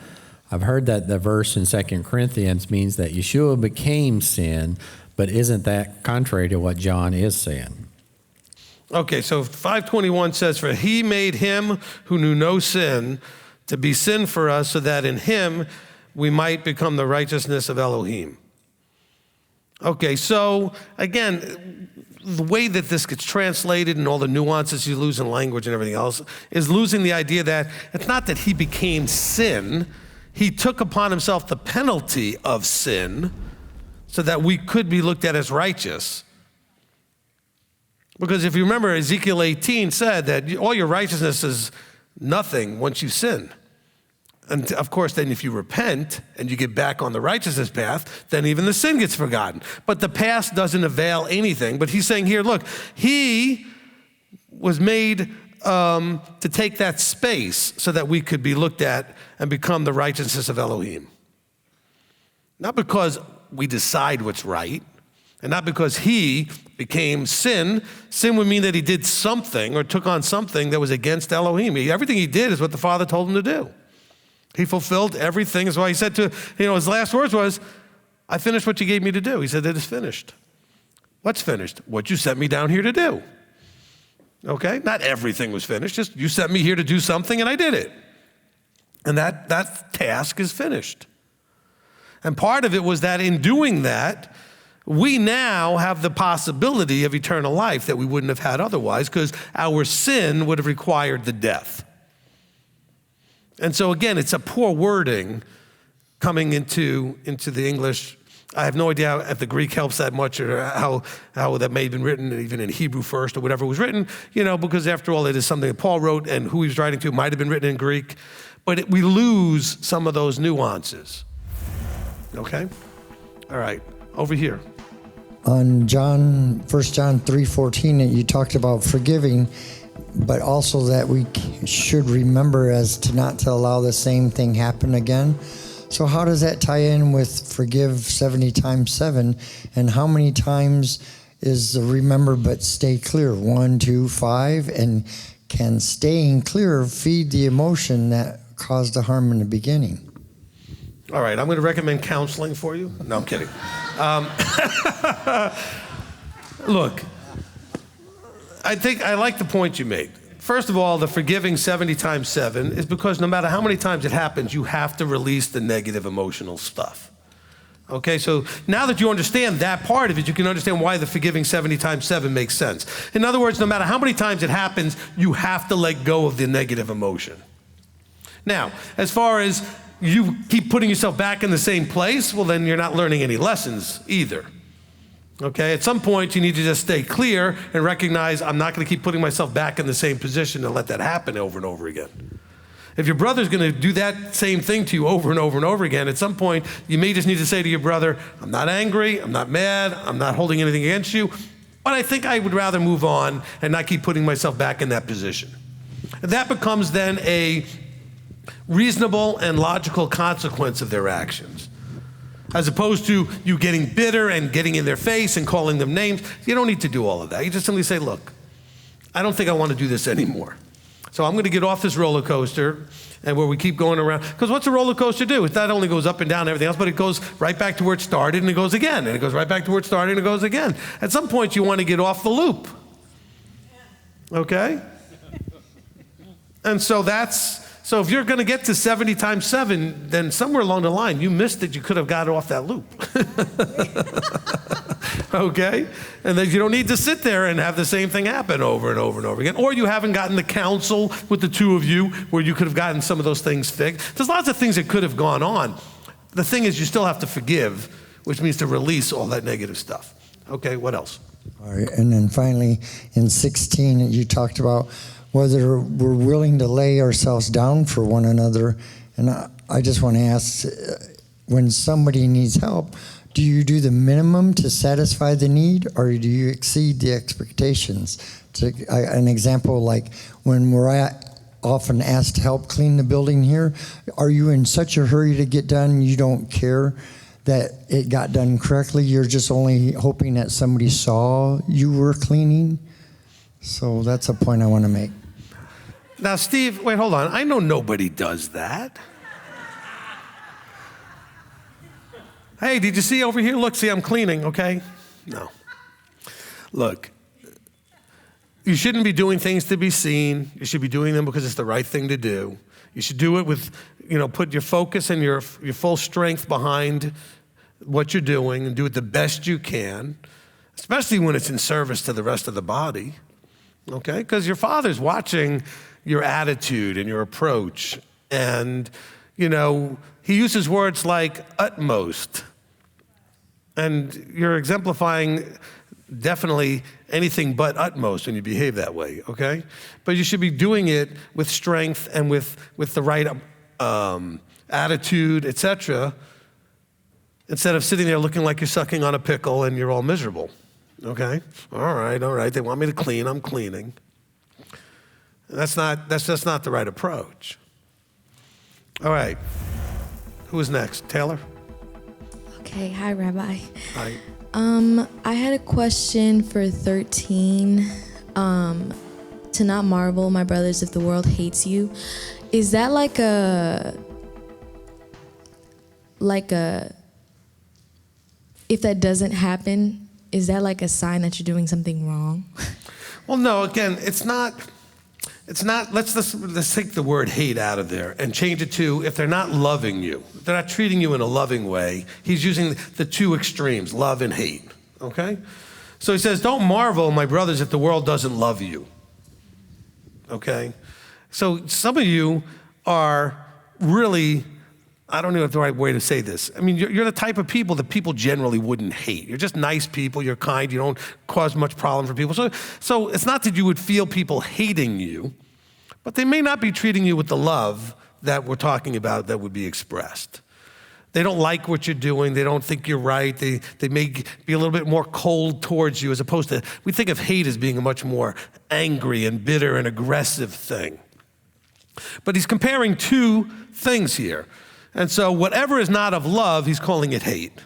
I've heard that the verse in 2 Corinthians means that Yeshua became sin, but isn't that contrary to what John is saying? Okay, so 5:21 says, for he made him who knew no sin to be sin for us so that in him we might become the righteousness of Elohim. Okay, so again, the way that this gets translated and all the nuances you lose in language and everything else is losing the idea that it's not that he became sin, he took upon himself the penalty of sin so that we could be looked at as righteous. Because if you remember, Ezekiel 18 said that all your righteousness is nothing once you sin. And of course, then if you repent and you get back on the righteousness path, then even the sin gets forgotten. But the past doesn't avail anything. But he's saying here, look, he was made to take that space so that we could be looked at and become the righteousness of Elohim. Not because we decide what's right, and not because he became sin. Sin would mean that he did something or took on something that was against Elohim. Everything he did is what the Father told him to do. He fulfilled everything. That's why he said to, his last words was, I finished what you gave me to do. He said, it is finished. What's finished? What you sent me down here to do. Okay? Not everything was finished. Just you sent me here to do something and I did it. And that task is finished. And part of it was that in doing that, we now have the possibility of eternal life that we wouldn't have had otherwise because our sin would have required the death. And so again, it's a poor wording coming into the English. I have no idea if the Greek helps that much or how that may have been written, even in Hebrew first or whatever was written, because after all, it is something that Paul wrote and who he was writing to might have been written in Greek. But we lose some of those nuances. Okay? All right, over here. On 1 John 3:14, you talked about forgiving, but also that we should remember as to not to allow the same thing happen again. So how does that tie in with forgive 70 times 7? And how many times is the remember but stay clear? 1, 2, 5? And can staying clear feed the emotion that caused the harm in the beginning? All right, I'm going to recommend counseling for you. No, I'm kidding. Look, I like the point you made. First of all, the forgiving 70 times 7 is because no matter how many times it happens, you have to release the negative emotional stuff. Okay, so now that you understand that part of it, you can understand why the forgiving 70 times 7 makes sense. In other words, no matter how many times it happens, you have to let go of the negative emotion. Now, as far as you keep putting yourself back in the same place, well, then you're not learning any lessons either. Okay, at some point you need to just stay clear and recognize I'm not going to keep putting myself back in the same position and let that happen over and over again. If your brother's going to do that same thing to you over and over and over again, at some point you may just need to say to your brother, I'm not angry, I'm not mad, I'm not holding anything against you, but I think I would rather move on and not keep putting myself back in that position. And that becomes then a reasonable and logical consequence of their actions. As opposed to you getting bitter and getting in their face and calling them names. You don't need to do all of that. You just simply say, look, I don't think I want to do this anymore. So I'm going to get off this roller coaster and where we keep going around. Because what's a roller coaster do? It not only goes up and down and everything else, but it goes right back to where it started and it goes again. And it goes right back to where it started and it goes again. At some point you want to get off the loop. Okay? And so so if you're going to get to 70 times 7, then somewhere along the line, you missed it. You could have got off that loop. Okay? And then you don't need to sit there and have the same thing happen over and over and over again. Or you haven't gotten the counsel with the two of you where you could have gotten some of those things fixed. There's lots of things that could have gone on. The thing is, you still have to forgive, which means to release all that negative stuff. Okay, what else? All right, and then finally, in 16, you talked about whether we're willing to lay ourselves down for one another. And I just want to ask, when somebody needs help, do you do the minimum to satisfy the need, or do you exceed the expectations? An example, like when we're often asked to help clean the building here, are you in such a hurry to get done you don't care that it got done correctly? You're just only hoping that somebody saw you were cleaning? So that's a point I want to make. Now, Steve, wait, hold on. I know nobody does that. Hey, did you see over here? Look, see, I'm cleaning, okay? No. Look, you shouldn't be doing things to be seen. You should be doing them because it's the right thing to do. You should do it with, put your focus and your full strength behind what you're doing and do it the best you can, especially when it's in service to the rest of the body, okay? Because your Father's watching your attitude and your approach. And, he uses words like utmost. And you're exemplifying definitely anything but utmost when you behave that way, okay? But you should be doing it with strength and with the right attitude, etc., instead of sitting there looking like you're sucking on a pickle and you're all miserable, okay? All right, they want me to clean, I'm cleaning. That's just not the right approach. All right, who is next? Taylor? Okay, hi, Rabbi. Hi. I had a question for 13. To not marvel, my brothers, if the world hates you. Is that like a, if that doesn't happen, is that like a sign that you're doing something wrong? Well, no, again, it's not, let's take the word hate out of there and change it to if they're not loving you, if they're not treating you in a loving way. He's using the two extremes, love and hate, okay? So he says, don't marvel, my brothers, if the world doesn't love you, okay? So some of you are really, I don't know the right way to say this. I mean, you're the type of people that people generally wouldn't hate. You're just nice people, you're kind, you don't cause much problem for people. So it's not that you would feel people hating you, but they may not be treating you with the love that we're talking about that would be expressed. They don't like what you're doing, they don't think you're right, they may be a little bit more cold towards you as opposed to, we think of hate as being a much more angry and bitter and aggressive thing. But he's comparing two things here. And so whatever is not of love, he's calling it hate.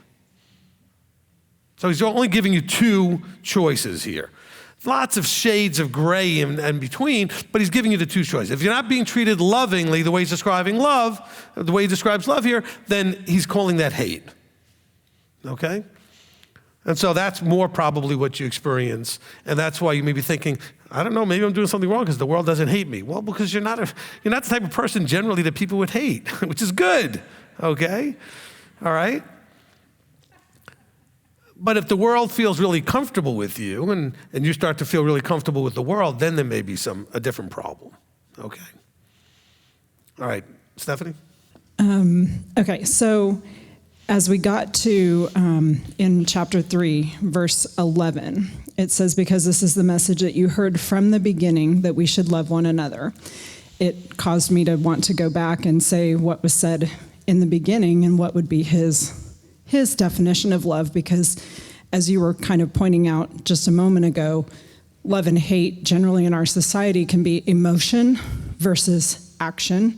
So he's only giving you two choices here. Lots of shades of gray in between, but he's giving you the two choices. If you're not being treated lovingly the way he's describing love, the way he describes love here, then he's calling that hate, okay? And so that's more probably what you experience, and that's why you may be thinking, I don't know, maybe I'm doing something wrong because the world doesn't hate me. Well, because you're not the type of person generally that people would hate, which is good, okay? All right? But if the world feels really comfortable with you and you start to feel really comfortable with the world, then there may be a different problem, okay? All right, Stephanie? Okay, so as we got to in chapter 3, verse 11, it says, because this is the message that you heard from the beginning, that we should love one another. It caused me to want to go back and say what was said in the beginning and what would be his definition of love, because as you were kind of pointing out just a moment ago, love and hate generally in our society can be emotion versus action,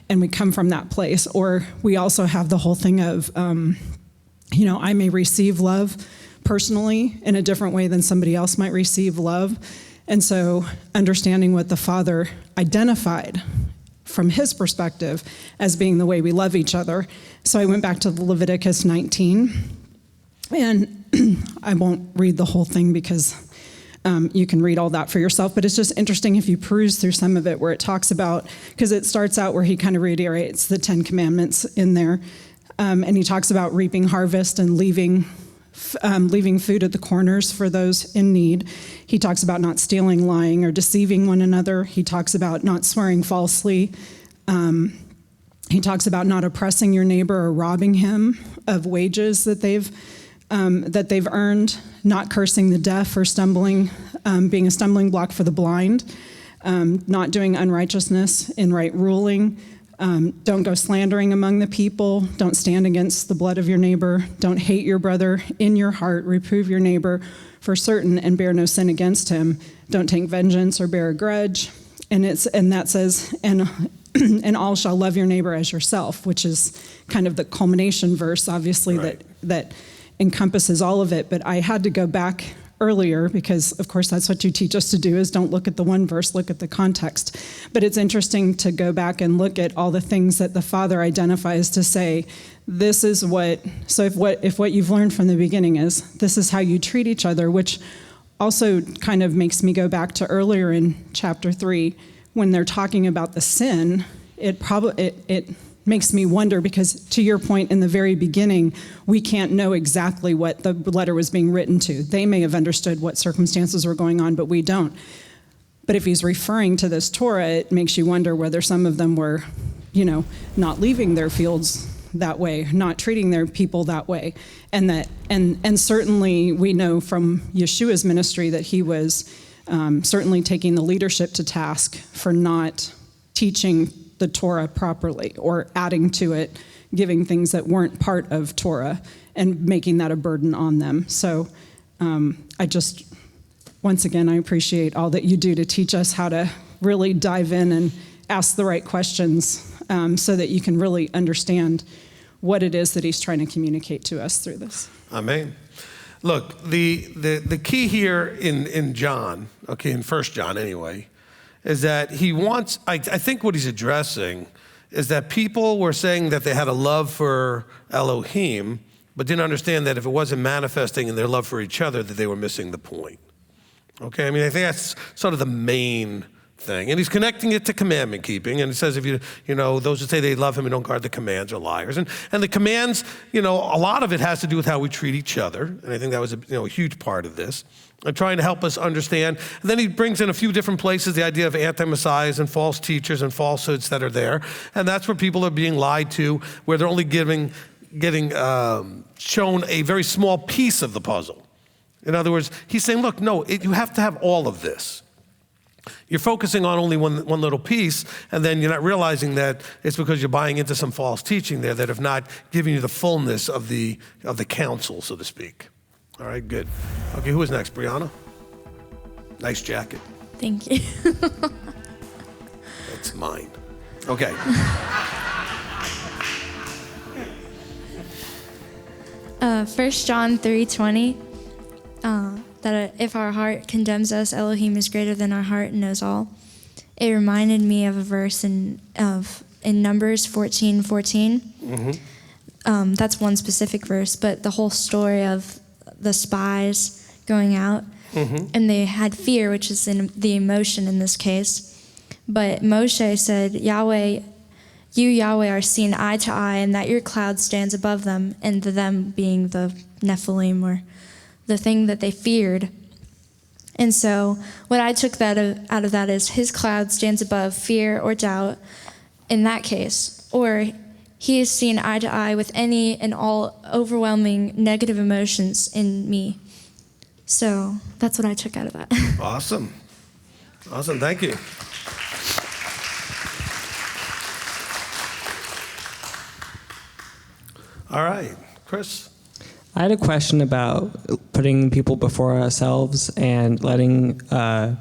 and we come from that place. Or we also have the whole thing of, I may receive love personally in a different way than somebody else might receive love. And so understanding what the Father identified from his perspective as being the way we love each other. So I went back to Leviticus 19, and I won't read the whole thing because you can read all that for yourself, but it's just interesting if you peruse through some of it where it talks about, because it starts out where he kind of reiterates the 10 Commandments in there, and he talks about reaping harvest and leaving food at the corners for those in need. He talks about not stealing, lying, or deceiving one another. He talks about not swearing falsely. He talks about not oppressing your neighbor or robbing him of wages that they've earned, not cursing the deaf or being a stumbling block for the blind, not doing unrighteousness in right ruling. Don't go slandering among the people. Don't stand against the blood of your neighbor. Don't hate your brother in your heart. Reprove your neighbor for certain and bear no sin against him. Don't take vengeance or bear a grudge. And that says, and all shall love your neighbor as yourself, which is kind of the culmination verse, obviously, right, that encompasses all of it. But I had to go back earlier because, of course, that's what you teach us to do, is don't look at the one verse, look at the context. But it's interesting to go back and look at all the things that the Father identifies to say, this is what, so if what you've learned from the beginning is, this is how you treat each other, which also kind of makes me go back to earlier in chapter 3, when they're talking about the sin, it makes me wonder, because to your point in the very beginning, we can't know exactly what the letter was being written to. They may have understood what circumstances were going on, but we don't. But if he's referring to this Torah, it makes you wonder whether some of them were, not leaving their fields that way, not treating their people that way. And certainly we know from Yeshua's ministry that he was certainly taking the leadership to task for not teaching the Torah properly, or adding to it, giving things that weren't part of Torah and making that a burden on them. So once again, I appreciate all that you do to teach us how to really dive in and ask the right questions, so that you can really understand what it is that he's trying to communicate to us through this. Amen. Look, the key here in John, okay, in 1 John anyway, is that he wants, I think what he's addressing is that people were saying that they had a love for Elohim, but didn't understand that if it wasn't manifesting in their love for each other, that they were missing the point. Okay, I mean, I think that's sort of the main thing. And he's connecting it to commandment keeping. And he says, if those who say they love him and don't guard the commands are liars. And the commands, a lot of it has to do with how we treat each other. And I think that was a huge part of this. And trying to help us understand. And then he brings in a few different places the idea of anti-messiahs and false teachers and falsehoods that are there. And that's where people are being lied to, where they're only getting shown a very small piece of the puzzle. In other words, he's saying, look, no, you have to have all of this. You're focusing on only one little piece, and then you're not realizing that it's because you're buying into some false teaching there that have not given you the fullness of the counsel, so to speak. All right, good. Okay, who is next? Brianna? Nice jacket. Thank you. That's mine. Okay. 1 John 3:20. That if our heart condemns us, Elohim is greater than our heart and knows all. It reminded me of a verse in Numbers 14:14. Mm-hmm. That's one specific verse, but the whole story of the spies going out, mm-hmm. and they had fear, which is in the emotion in this case. But Moshe said, Yahweh, you, Yahweh, are seen eye to eye, and that your cloud stands above them, and them being the Nephilim, or the thing that they feared. And so what I took out of that is his cloud stands above fear or doubt in that case. Or he is seen eye to eye with any and all overwhelming negative emotions in me. So that's what I took out of that. Awesome. Thank you. All right, Chris. I had a question about putting people before ourselves and letting down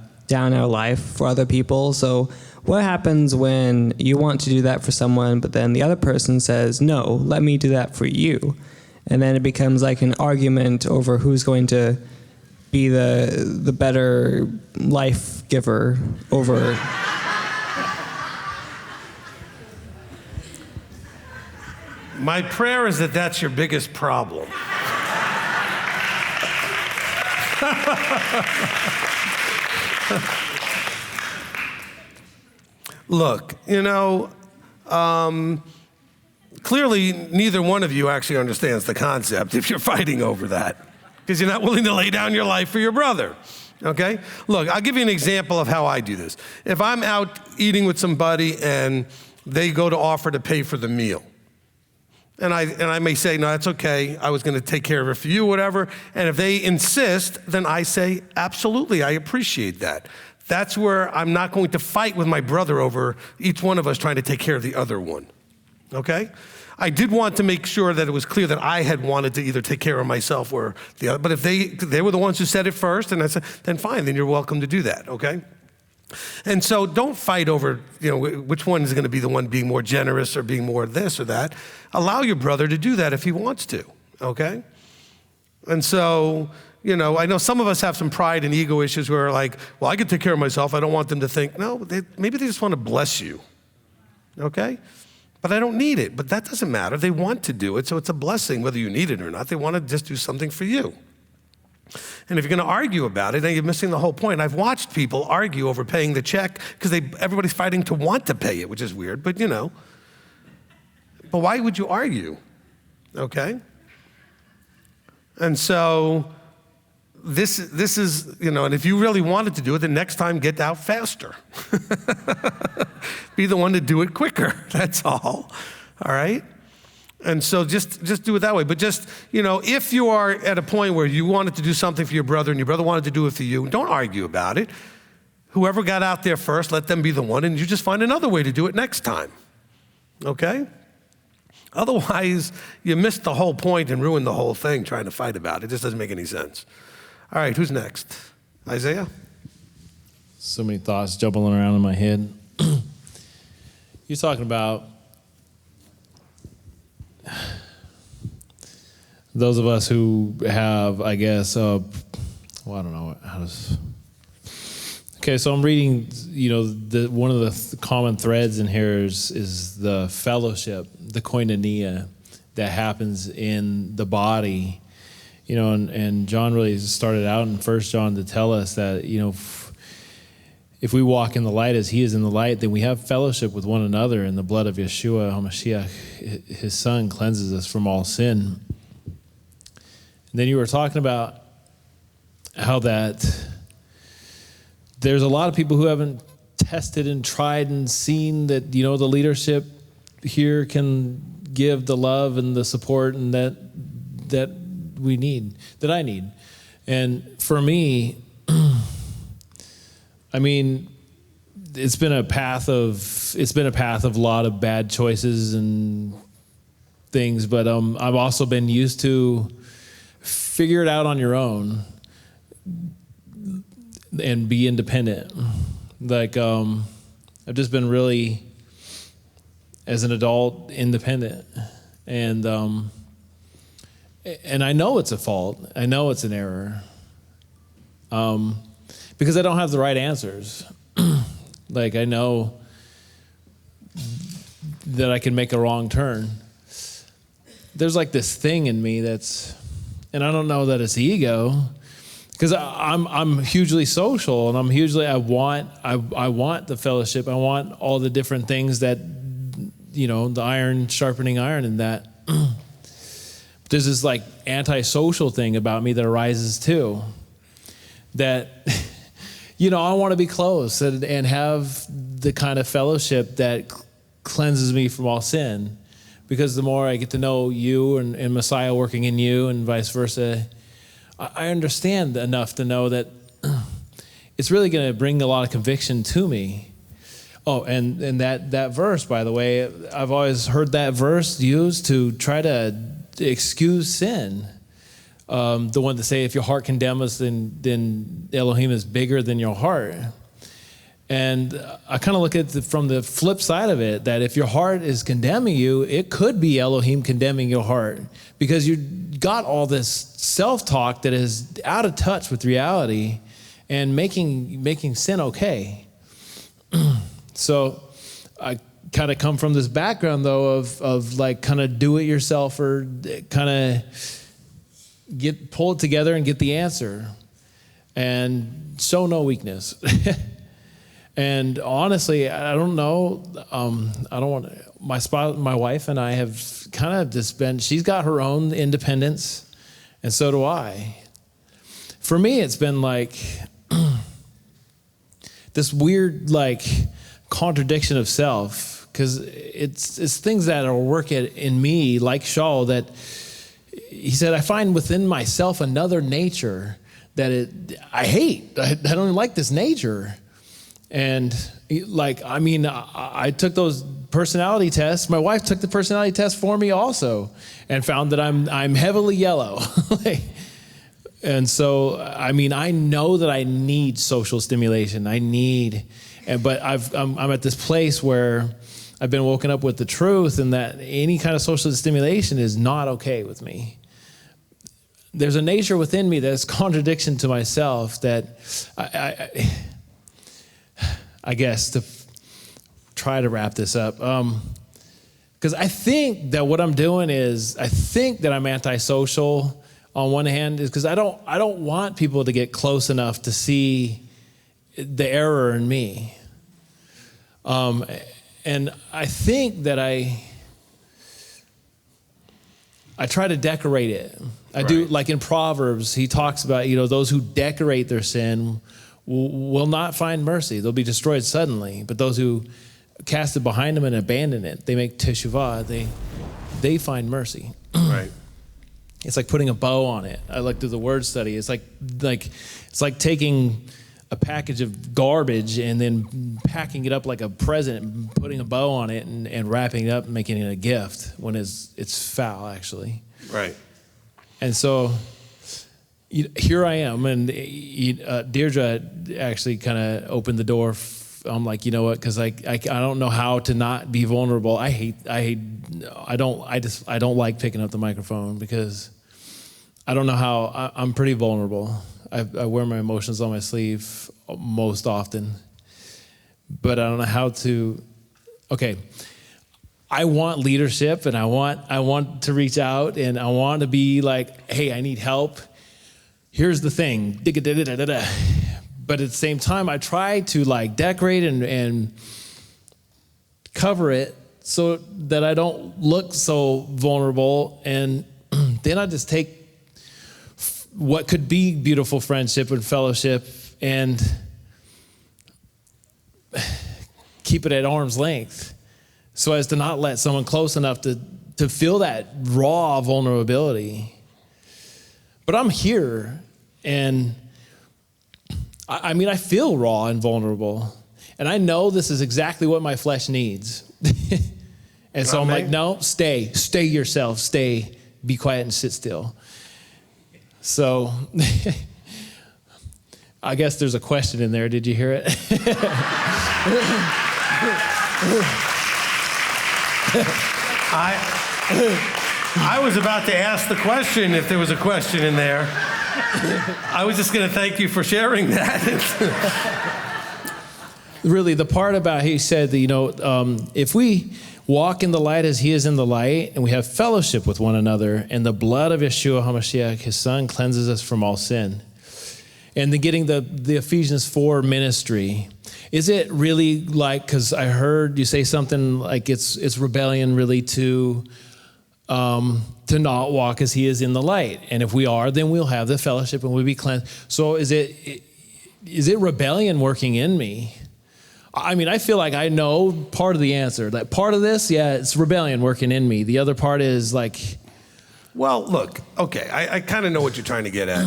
our life for other people. So what happens when you want to do that for someone, but then the other person says, no, let me do that for you? And then it becomes like an argument over who's going to be the better life giver over... My prayer is that that's your biggest problem. Look, clearly neither one of you actually understands the concept if you're fighting over that, because you're not willing to lay down your life for your brother, okay? Look, I'll give you an example of how I do this. If I'm out eating with somebody and they go to offer to pay for the meal, and I may say, no, that's okay. I was going to take care of it for you, whatever. And if they insist, then I say, absolutely, I appreciate that. That's where I'm not going to fight with my brother over each one of us trying to take care of the other one, okay? I did want to make sure that it was clear that I had wanted to either take care of myself or the other. But if they were the ones who said it first, and I said, then fine, then you're welcome to do that, okay? And so don't fight over, which one is going to be the one being more generous or being more this or that. Allow your brother to do that if he wants to, okay? And so, I know some of us have some pride and ego issues where like, well, I can take care of myself. I don't want them to think, no, maybe they just want to bless you, okay? But I don't need it. But that doesn't matter. They want to do it, so it's a blessing whether you need it or not. They want to just do something for you. And if you're going to argue about it, then you're missing the whole point. I've watched people argue over paying the check because everybody's fighting to want to pay it, which is weird, but But why would you argue? Okay? And so this is, and if you really wanted to do it, the next time get out faster. Be the one to do it quicker, that's all right? And so just do it that way. But just, if you are at a point where you wanted to do something for your brother and your brother wanted to do it for you, don't argue about it. Whoever got out there first, let them be the one, and you just find another way to do it next time, okay? Otherwise, you miss the whole point and ruin the whole thing trying to fight about it. It just doesn't make any sense. All right, who's next? Isaiah? So many thoughts jumbling around in my head. You're talking about those of us who have, I guess, I don't know how to. Okay, so I'm reading, one of the common threads in here is the fellowship, the koinonia that happens in the body, and John really started out in 1 John to tell us that, if we walk in the light as he is in the light, then we have fellowship with one another, and the blood of Yeshua HaMashiach, his son, cleanses us from all sin. And then you were talking about how that there's a lot of people who haven't tested and tried and seen that, the leadership here can give the love and the support and that we need, that I need. And for me, it's been a path of a lot of bad choices and things, but I've also been used to figure it out on your own and be independent. Like I've just been really, as an adult, independent, and I know it's a fault. I know it's an error, because I don't have the right answers. Like I know that I can make a wrong turn. There's like this thing in me that's, and I don't know that it's ego, because I'm hugely social, and I want the fellowship. I want all the different things that, the iron sharpening iron, and that. But there's this like antisocial thing about me that arises too, that I want to be close and have the kind of fellowship that cleanses me from all sin, because the more I get to know you and Messiah working in you and vice versa, I understand enough to know that it's really going to bring a lot of conviction to me. Oh, and that verse, by the way, I've always heard that verse used to try to excuse sin. The one to say, if your heart condemns, then Elohim is bigger than your heart. And I kind of look at it from the flip side of it, that if your heart is condemning you, it could be Elohim condemning your heart, because you got all this self-talk that is out of touch with reality and making sin okay. So I kind of come from this background, though, of like kind of do it yourself, or kind of pull it together and get the answer and show no weakness. And honestly, I don't know. I don't want my wife and I have kind of just been, she's got her own independence, and so do I. For me, it's been like this weird like contradiction of self, because it's things that are working in me, like Shaul, that he said, I find within myself another nature that I hate. I don't like this nature. And I took those personality tests. My wife took the personality test for me also, and found that I'm heavily yellow. And so, I know that I need social stimulation. But I'm at this place where I've been woken up with the truth, and that any kind of social stimulation is not okay with me. There's a nature within me that's contradiction to myself that I guess to try to wrap this up, because I think that what I'm doing is, I think that I'm antisocial. on one hand is because I don't want people to get close enough to see the error in me. And I think that I try to decorate it. I do, like in Proverbs, he talks about, those who decorate their sin will not find mercy. They'll be destroyed suddenly. But those who cast it behind them and abandon it, they make teshuvah, they find mercy. Right. It's like putting a bow on it. I like do the word study. It's like taking a package of garbage and then packing it up like a present and putting a bow on it and wrapping it up and making it a gift when it's foul, actually. Right. And so here I am, and Deirdre actually kind of opened the door. I'm like, you know what? Because I don't know how to not be vulnerable. I don't like picking up the microphone because I don't know how. I'm pretty vulnerable. I wear my emotions on my sleeve most often, but I don't know how to. Okay, I want leadership, and I want to reach out, and I want to be like, hey, I need help. Here's the thing, but at the same time, I try to like decorate and cover it so that I don't look so vulnerable, and then I just take what could be beautiful friendship and fellowship and keep it at arm's length so as to not let someone close enough to feel that raw vulnerability. But I'm here, and I feel raw and vulnerable, and I know this is exactly what my flesh needs. And so I'm like, no, stay yourself, be quiet and sit still. So I guess there's a question in there. Did you hear it? I was about to ask the question if there was a question in there. I was just going to thank you for sharing that. Really, the part about he said that, if we walk in the light as he is in the light, and we have fellowship with one another, and the blood of Yeshua HaMashiach, his son, cleanses us from all sin. And then getting the Ephesians 4 ministry, is it really like, because I heard you say something like it's rebellion really to not walk as he is in the light. And if we are, then we'll have the fellowship and we'll be cleansed. So is it rebellion working in me? I feel like I know part of the answer. That part of this, yeah, it's rebellion working in me. The other part is like... Well, look, okay, I kind of know what you're trying to get at,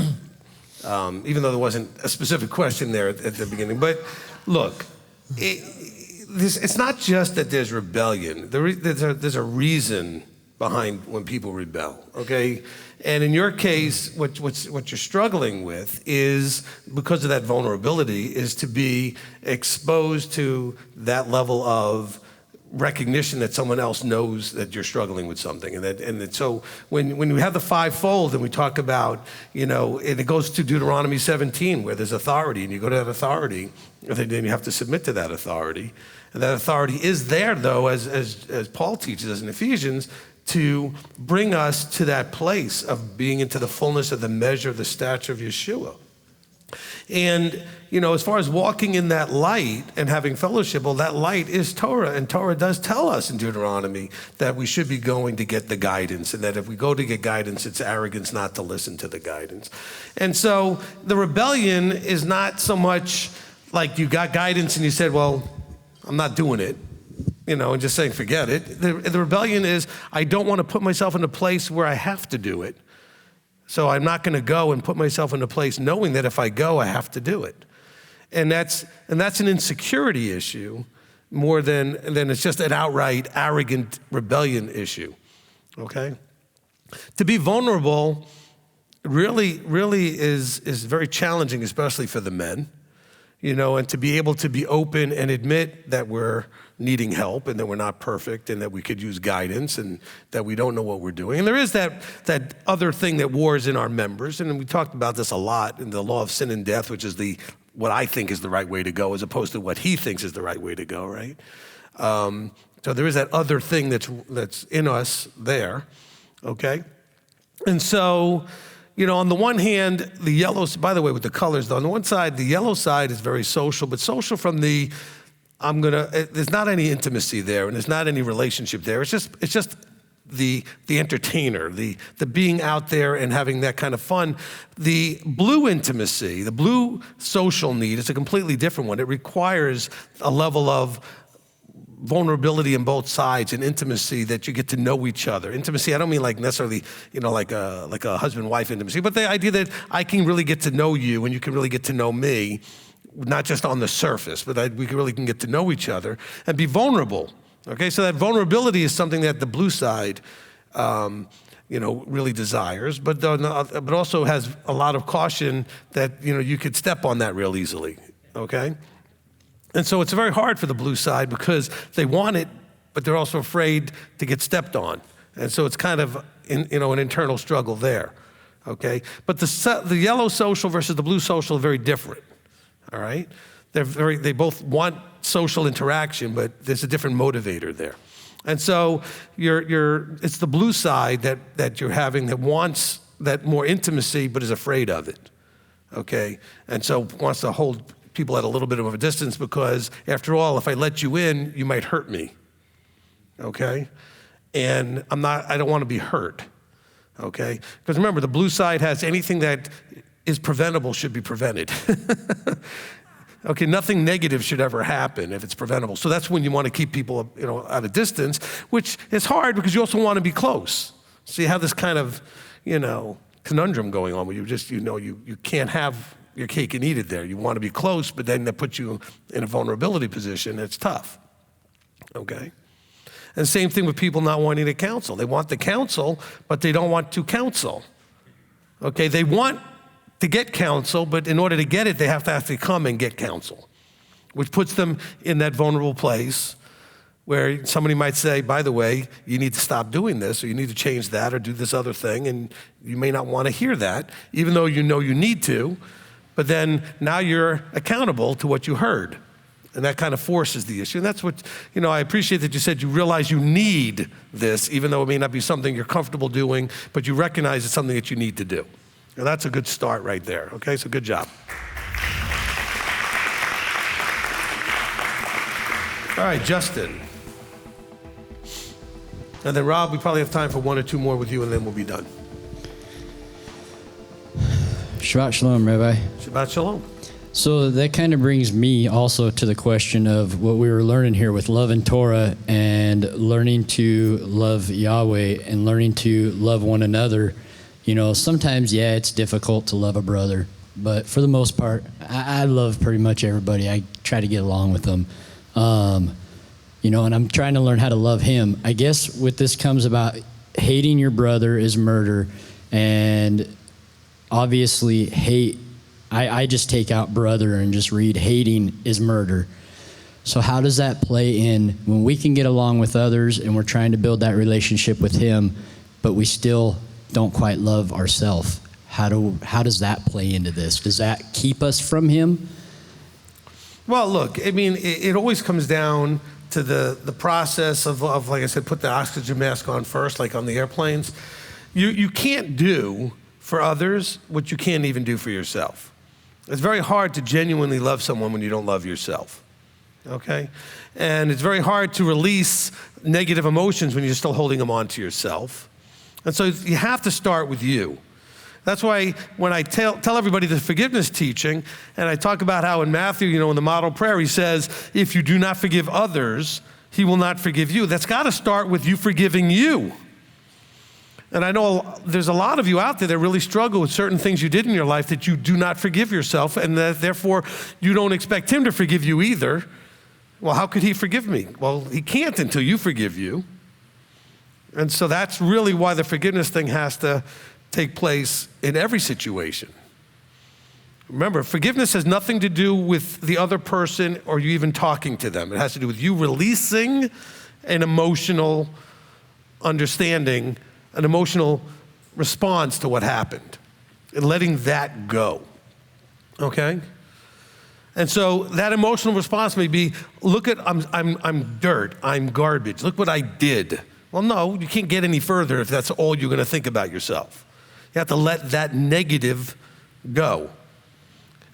even though there wasn't a specific question there at the beginning. But look, it's not just that there's rebellion. There's a reason behind when people rebel, okay? And in your case, what you're struggling with is, because of that vulnerability, is to be exposed to that level of recognition that someone else knows that you're struggling with something. And so when we have the fivefold and we talk about, and it goes to Deuteronomy 17 where there's authority, and you go to that authority, then you have to submit to that authority. And that authority is there, though, as Paul teaches us in Ephesians, to bring us to that place of being into the fullness of the measure of the stature of Yeshua. And, as far as walking in that light and having fellowship, well, that light is Torah. And Torah does tell us in Deuteronomy that we should be going to get the guidance, and that if we go to get guidance, it's arrogance not to listen to the guidance. And so the rebellion is not so much like you got guidance and you said, well, I'm not doing it. And just saying, forget it. The rebellion is, I don't want to put myself in a place where I have to do it. So I'm not going to go and put myself in a place knowing that if I go, I have to do it. And that's an insecurity issue more than it's just an outright arrogant rebellion issue, okay? To be vulnerable really is very challenging, especially for the men, and to be able to be open and admit that we're needing help and that we're not perfect and that we could use guidance and that we don't know what we're doing. And there is that other thing that wars in our members, and we talked about this a lot in the law of sin and death, which is what I think is the right way to go as opposed to what he thinks is the right way to go, right? So there is that other thing that's in us there, okay? And so, on the one hand, the yellow, by the way, with the colors though, on the one side, the yellow side is very social, but social from the, there's not any intimacy there, and there's not any relationship there. It's just the entertainer, the being out there and having that kind of fun. The blue intimacy, the blue social need is a completely different one. It requires a level of vulnerability in both sides and intimacy that you get to know each other. Intimacy, I don't mean like necessarily, like a husband-wife intimacy, but the idea that I can really get to know you and you can really get to know me, not just on the surface, but we really can get to know each other and be vulnerable. Okay, so that vulnerability is something that the blue side, really desires, but also has a lot of caution that, you could step on that real easily, okay? And so it's very hard for the blue side because they want it, but they're also afraid to get stepped on. And so it's kind of, an internal struggle there, okay? But the yellow social versus the blue social are very different, all right? They both want social interaction, but there's a different motivator there. And so it's the blue side that you're having that wants that more intimacy, but is afraid of it, okay? And so wants to hold people at a little bit of a distance because, after all, if I let you in, you might hurt me, okay? And I don't want to be hurt, okay? Because remember, the blue side has anything that is preventable should be prevented. Okay, nothing negative should ever happen if it's preventable. So that's when you want to keep people, at a distance, which is hard because you also want to be close. So you have this kind of, conundrum going on where you just, you can't have your cake and eat it there. You want to be close, but then that puts you in a vulnerability position. It's tough, okay? And same thing with people not wanting to counsel. They want the counsel, but they don't want to counsel, okay? They want to get counsel, but in order to get it, they have to actually come and get counsel, which puts them in that vulnerable place where somebody might say, by the way, you need to stop doing this, or you need to change that, or do this other thing, and you may not want to hear that, even though you know you need to, but then now you're accountable to what you heard, and that kind of forces the issue. And that's what, I appreciate that you said you realize you need this, even though it may not be something you're comfortable doing, but you recognize it's something that you need to do. And that's a good start right there, okay? So good job. All right, Justin. And then Rob, we probably have time for one or two more with you, and then we'll be done. Shabbat Shalom, Rabbi. Shabbat Shalom. So that kind of brings me also to the question of what we were learning here with love and Torah and learning to love Yahweh and learning to love one another. Sometimes, it's difficult to love a brother, but for the most part, I love pretty much everybody. I try to get along with them, and I'm trying to learn how to love him. I guess with this comes about hating your brother is murder, and obviously hate, I just take out brother and just read hating is murder. So how does that play in when we can get along with others and we're trying to build that relationship with him, but we still don't quite love ourselves? How does that play into this? Does that keep us from him? Well, look, it always comes down to the process of, like I said, put the oxygen mask on first, like on the airplanes. You can't do for others what you can't even do for yourself. It's very hard to genuinely love someone when you don't love yourself, okay? And it's very hard to release negative emotions when you're still holding them on to yourself. And so you have to start with you. That's why when I tell everybody the forgiveness teaching, and I talk about how in Matthew, in the model prayer, he says, if you do not forgive others, he will not forgive you. That's got to start with you forgiving you. And I know there's a lot of you out there that really struggle with certain things you did in your life that you do not forgive yourself, and that therefore you don't expect him to forgive you either. Well, how could he forgive me? Well, he can't until you forgive you. And so that's really why the forgiveness thing has to take place in every situation. Remember, forgiveness has nothing to do with the other person or you even talking to them. It has to do with you releasing an emotional understanding, an emotional response to what happened, and letting that go, okay? And so that emotional response may be, look at, I'm dirt, I'm garbage, look what I did. Well, no, you can't get any further if that's all you're gonna think about yourself. You have to let that negative go.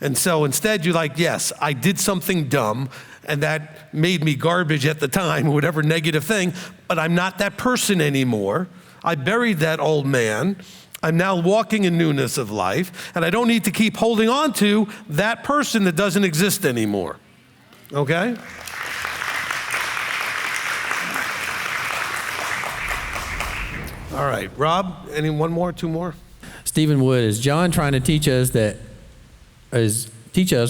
And so instead you're like, yes, I did something dumb, and that made me garbage at the time, or whatever negative thing, but I'm not that person anymore. I buried that old man. I'm now walking in newness of life, and I don't need to keep holding on to that person that doesn't exist anymore. Okay? All right, Rob, one more, two more? Stephen Wood, is John trying to teach us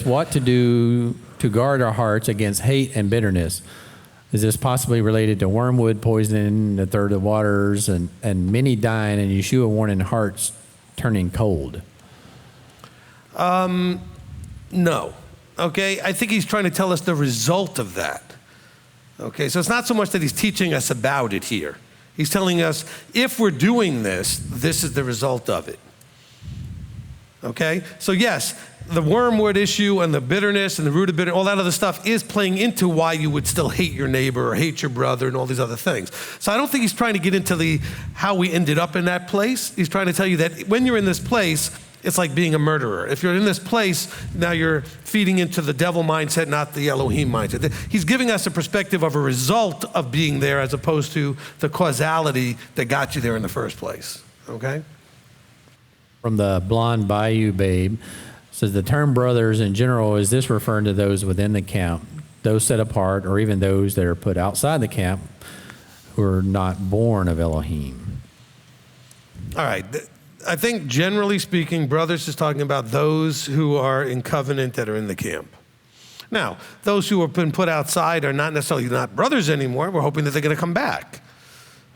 what to do to guard our hearts against hate and bitterness? Is this possibly related to wormwood poisoning, the third of waters, and many dying, and Yeshua warning hearts turning cold? No. Okay, I think he's trying to tell us the result of that. Okay, so it's not so much that he's teaching us about it here. He's telling us, if we're doing this, this is the result of it. Okay? So yes, the wormwood issue and the bitterness and the root of bitterness, all that other stuff is playing into why you would still hate your neighbor or hate your brother and all these other things. So I don't think he's trying to get into how we ended up in that place. He's trying to tell you that when you're in this place, it's like being a murderer. If you're in this place, now you're feeding into the devil mindset, not the Elohim mindset. He's giving us a perspective of a result of being there as opposed to the causality that got you there in the first place, okay? From the Blonde Bayou Babe, says the term brothers in general, is this referring to those within the camp, those set apart, or even those that are put outside the camp who are not born of Elohim? All right. I think generally speaking, brothers is talking about those who are in covenant that are in the camp. Now, those who have been put outside are not necessarily not brothers anymore. We're hoping that they're going to come back.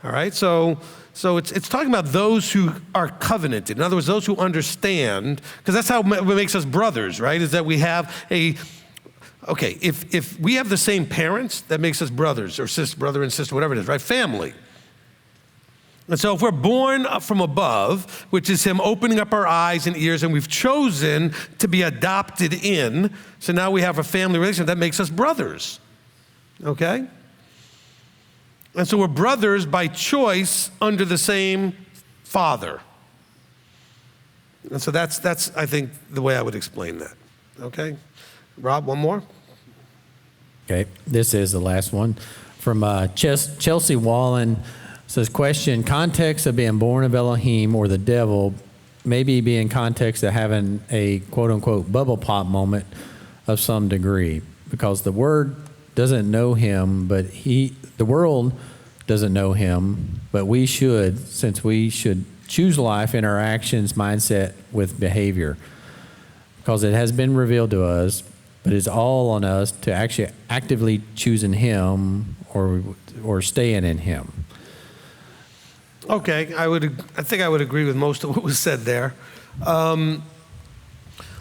All right? So it's talking about those who are covenanted. In other words, those who understand, because that's how it makes us brothers, right? Is that we have okay, if we have the same parents, that makes us brothers or brother and sister, whatever it is, right? Family. And so if we're born from above, which is him opening up our eyes and ears, and we've chosen to be adopted in, so now we have a family relationship, that makes us brothers, okay? And so we're brothers by choice under the same father. And so that's I think, the way I would explain that, okay? Rob, one more? Okay, this is the last one. From Chelsea Wallen. Says, question, context of being born of Elohim or the devil, maybe be in context of having a quote-unquote bubble pop moment of some degree, because the word doesn't know him, but the world doesn't know him, but we should, since we should choose life in our actions, mindset, with behavior, because it has been revealed to us, but it's all on us to actually actively choosing him or staying in him. Okay, I think I would agree with most of what was said there.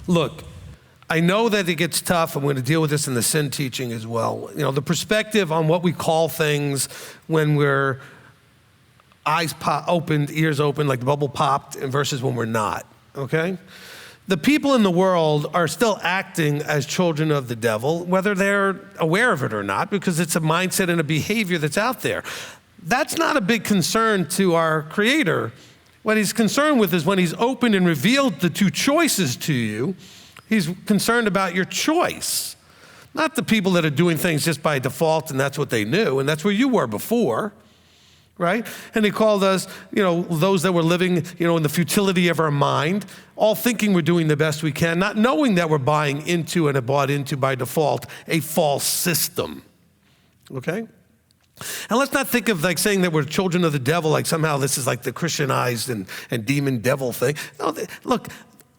Look, I know that it gets tough. I'm going to deal with this in the sin teaching as well. You know, the perspective on what we call things when we're eyes opened, ears open, like the bubble popped, and versus when we're not, okay? The people in the world are still acting as children of the devil, whether they're aware of it or not, because it's a mindset and a behavior that's out there. That's not a big concern to our Creator. What he's concerned with is when he's opened and revealed the two choices to you, he's concerned about your choice. Not the people that are doing things just by default and that's what they knew, and that's where you were before, right? And he called us, those that were living, in the futility of our mind, all thinking we're doing the best we can, not knowing that we're buying into and are bought into by default a false system, okay? And let's not think of like saying that we're children of the devil, like somehow this is like the Christianized and demon devil thing. No, look,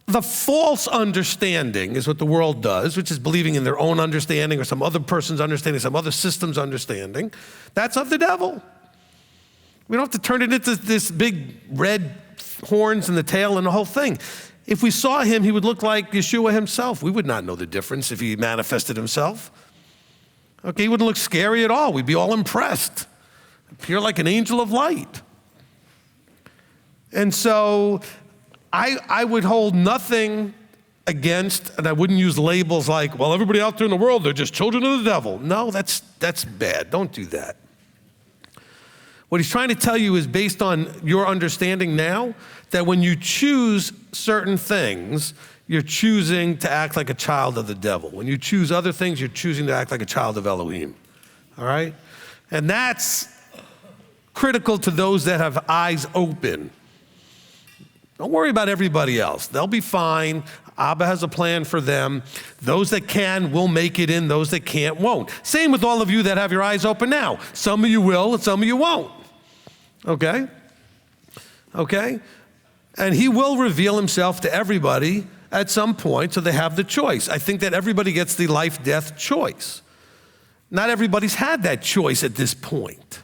the false understanding is what the world does, which is believing in their own understanding or some other person's understanding, some other system's understanding. That's of the devil. We don't have to turn it into this big red horns and the tail and the whole thing. If we saw him, he would look like Yeshua himself. We would not know the difference if he manifested himself. Okay, he wouldn't look scary at all. We'd be all impressed. Appear like an angel of light. And so I would hold nothing against, and I wouldn't use labels like, well, everybody out there in the world, they're just children of the devil. No, that's bad. Don't do that. What he's trying to tell you is based on your understanding now, that when you choose certain things, you're choosing to act like a child of the devil. When you choose other things, you're choosing to act like a child of Elohim. All right? And that's critical to those that have eyes open. Don't worry about everybody else. They'll be fine. Abba has a plan for them. Those that can will make it in. Those that can't won't. Same with all of you that have your eyes open now. Some of you will and some of you won't. Okay? Okay? And he will reveal himself to everybody at some point, so they have the choice. I think that everybody gets the life-death choice. Not everybody's had that choice at this point.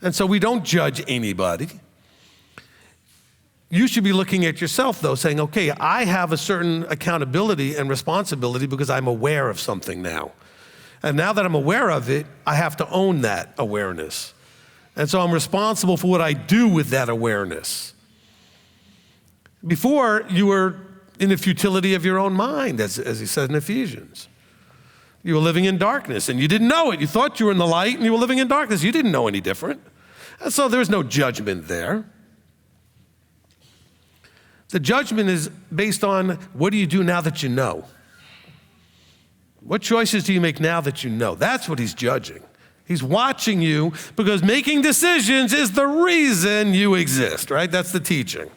And so we don't judge anybody. You should be looking at yourself, though, saying, okay, I have a certain accountability and responsibility because I'm aware of something now. And now that I'm aware of it, I have to own that awareness. And so I'm responsible for what I do with that awareness. Before, you were in the futility of your own mind, as he said in Ephesians. You were living in darkness, and you didn't know it. You thought you were in the light, and you were living in darkness. You didn't know any different. And so there's no judgment there. The judgment is based on, what do you do now that you know? What choices do you make now that you know? That's what he's judging. He's watching you, because making decisions is the reason you exist, right? That's the teaching.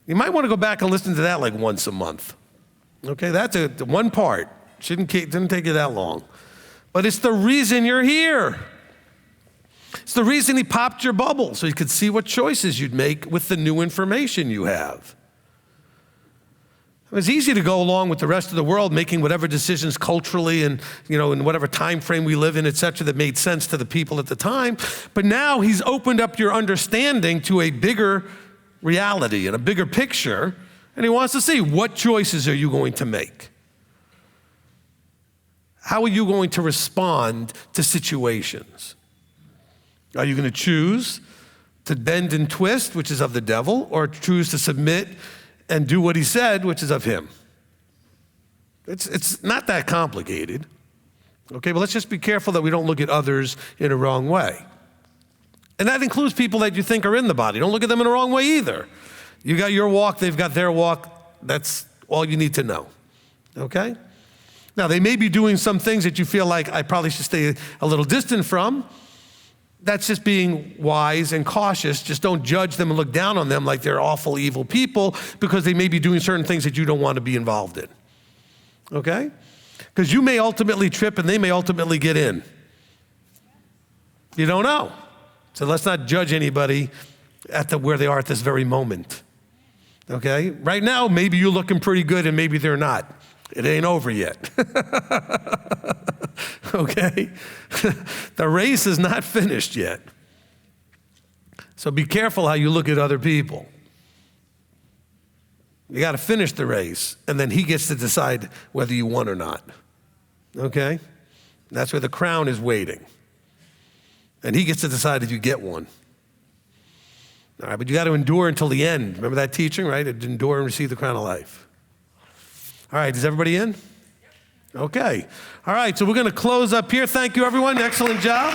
You might want to go back and listen to that like once a month. Okay, that's one part. Didn't take you that long. But it's the reason you're here. It's the reason he popped your bubble, so you could see what choices you'd make with the new information you have. It's easy to go along with the rest of the world, making whatever decisions culturally and, in whatever time frame we live in, et cetera, that made sense to the people at the time. But now he's opened up your understanding to a bigger reality and a bigger picture, and he wants to see, what choices are you going to make? How are you going to respond to situations? Are you going to choose to bend and twist, which is of the devil, or choose to submit and do what he said, which is of him? It's not that complicated. Okay, but let's just be careful that we don't look at others in a wrong way. And that includes people that you think are in the body. Don't look at them in the wrong way either. You got your walk, they've got their walk. That's all you need to know. Okay? Now, they may be doing some things that you feel like I probably should stay a little distant from. That's just being wise and cautious. Just don't judge them and look down on them like they're awful, evil people, because they may be doing certain things that you don't want to be involved in. Okay? Because you may ultimately trip and they may ultimately get in. You don't know. So let's not judge anybody at where they are at this very moment. Okay? Right now, maybe you're looking pretty good and maybe they're not. It ain't over yet. Okay? The race is not finished yet. So be careful how you look at other people. You got to finish the race, and then he gets to decide whether you won or not. Okay? That's where the crown is waiting. And he gets to decide if you get one. All right, but you got to endure until the end. Remember that teaching, right? Endure and receive the crown of life. All right, is everybody in? Okay. All right, so we're going to close up here. Thank you, everyone. Excellent job.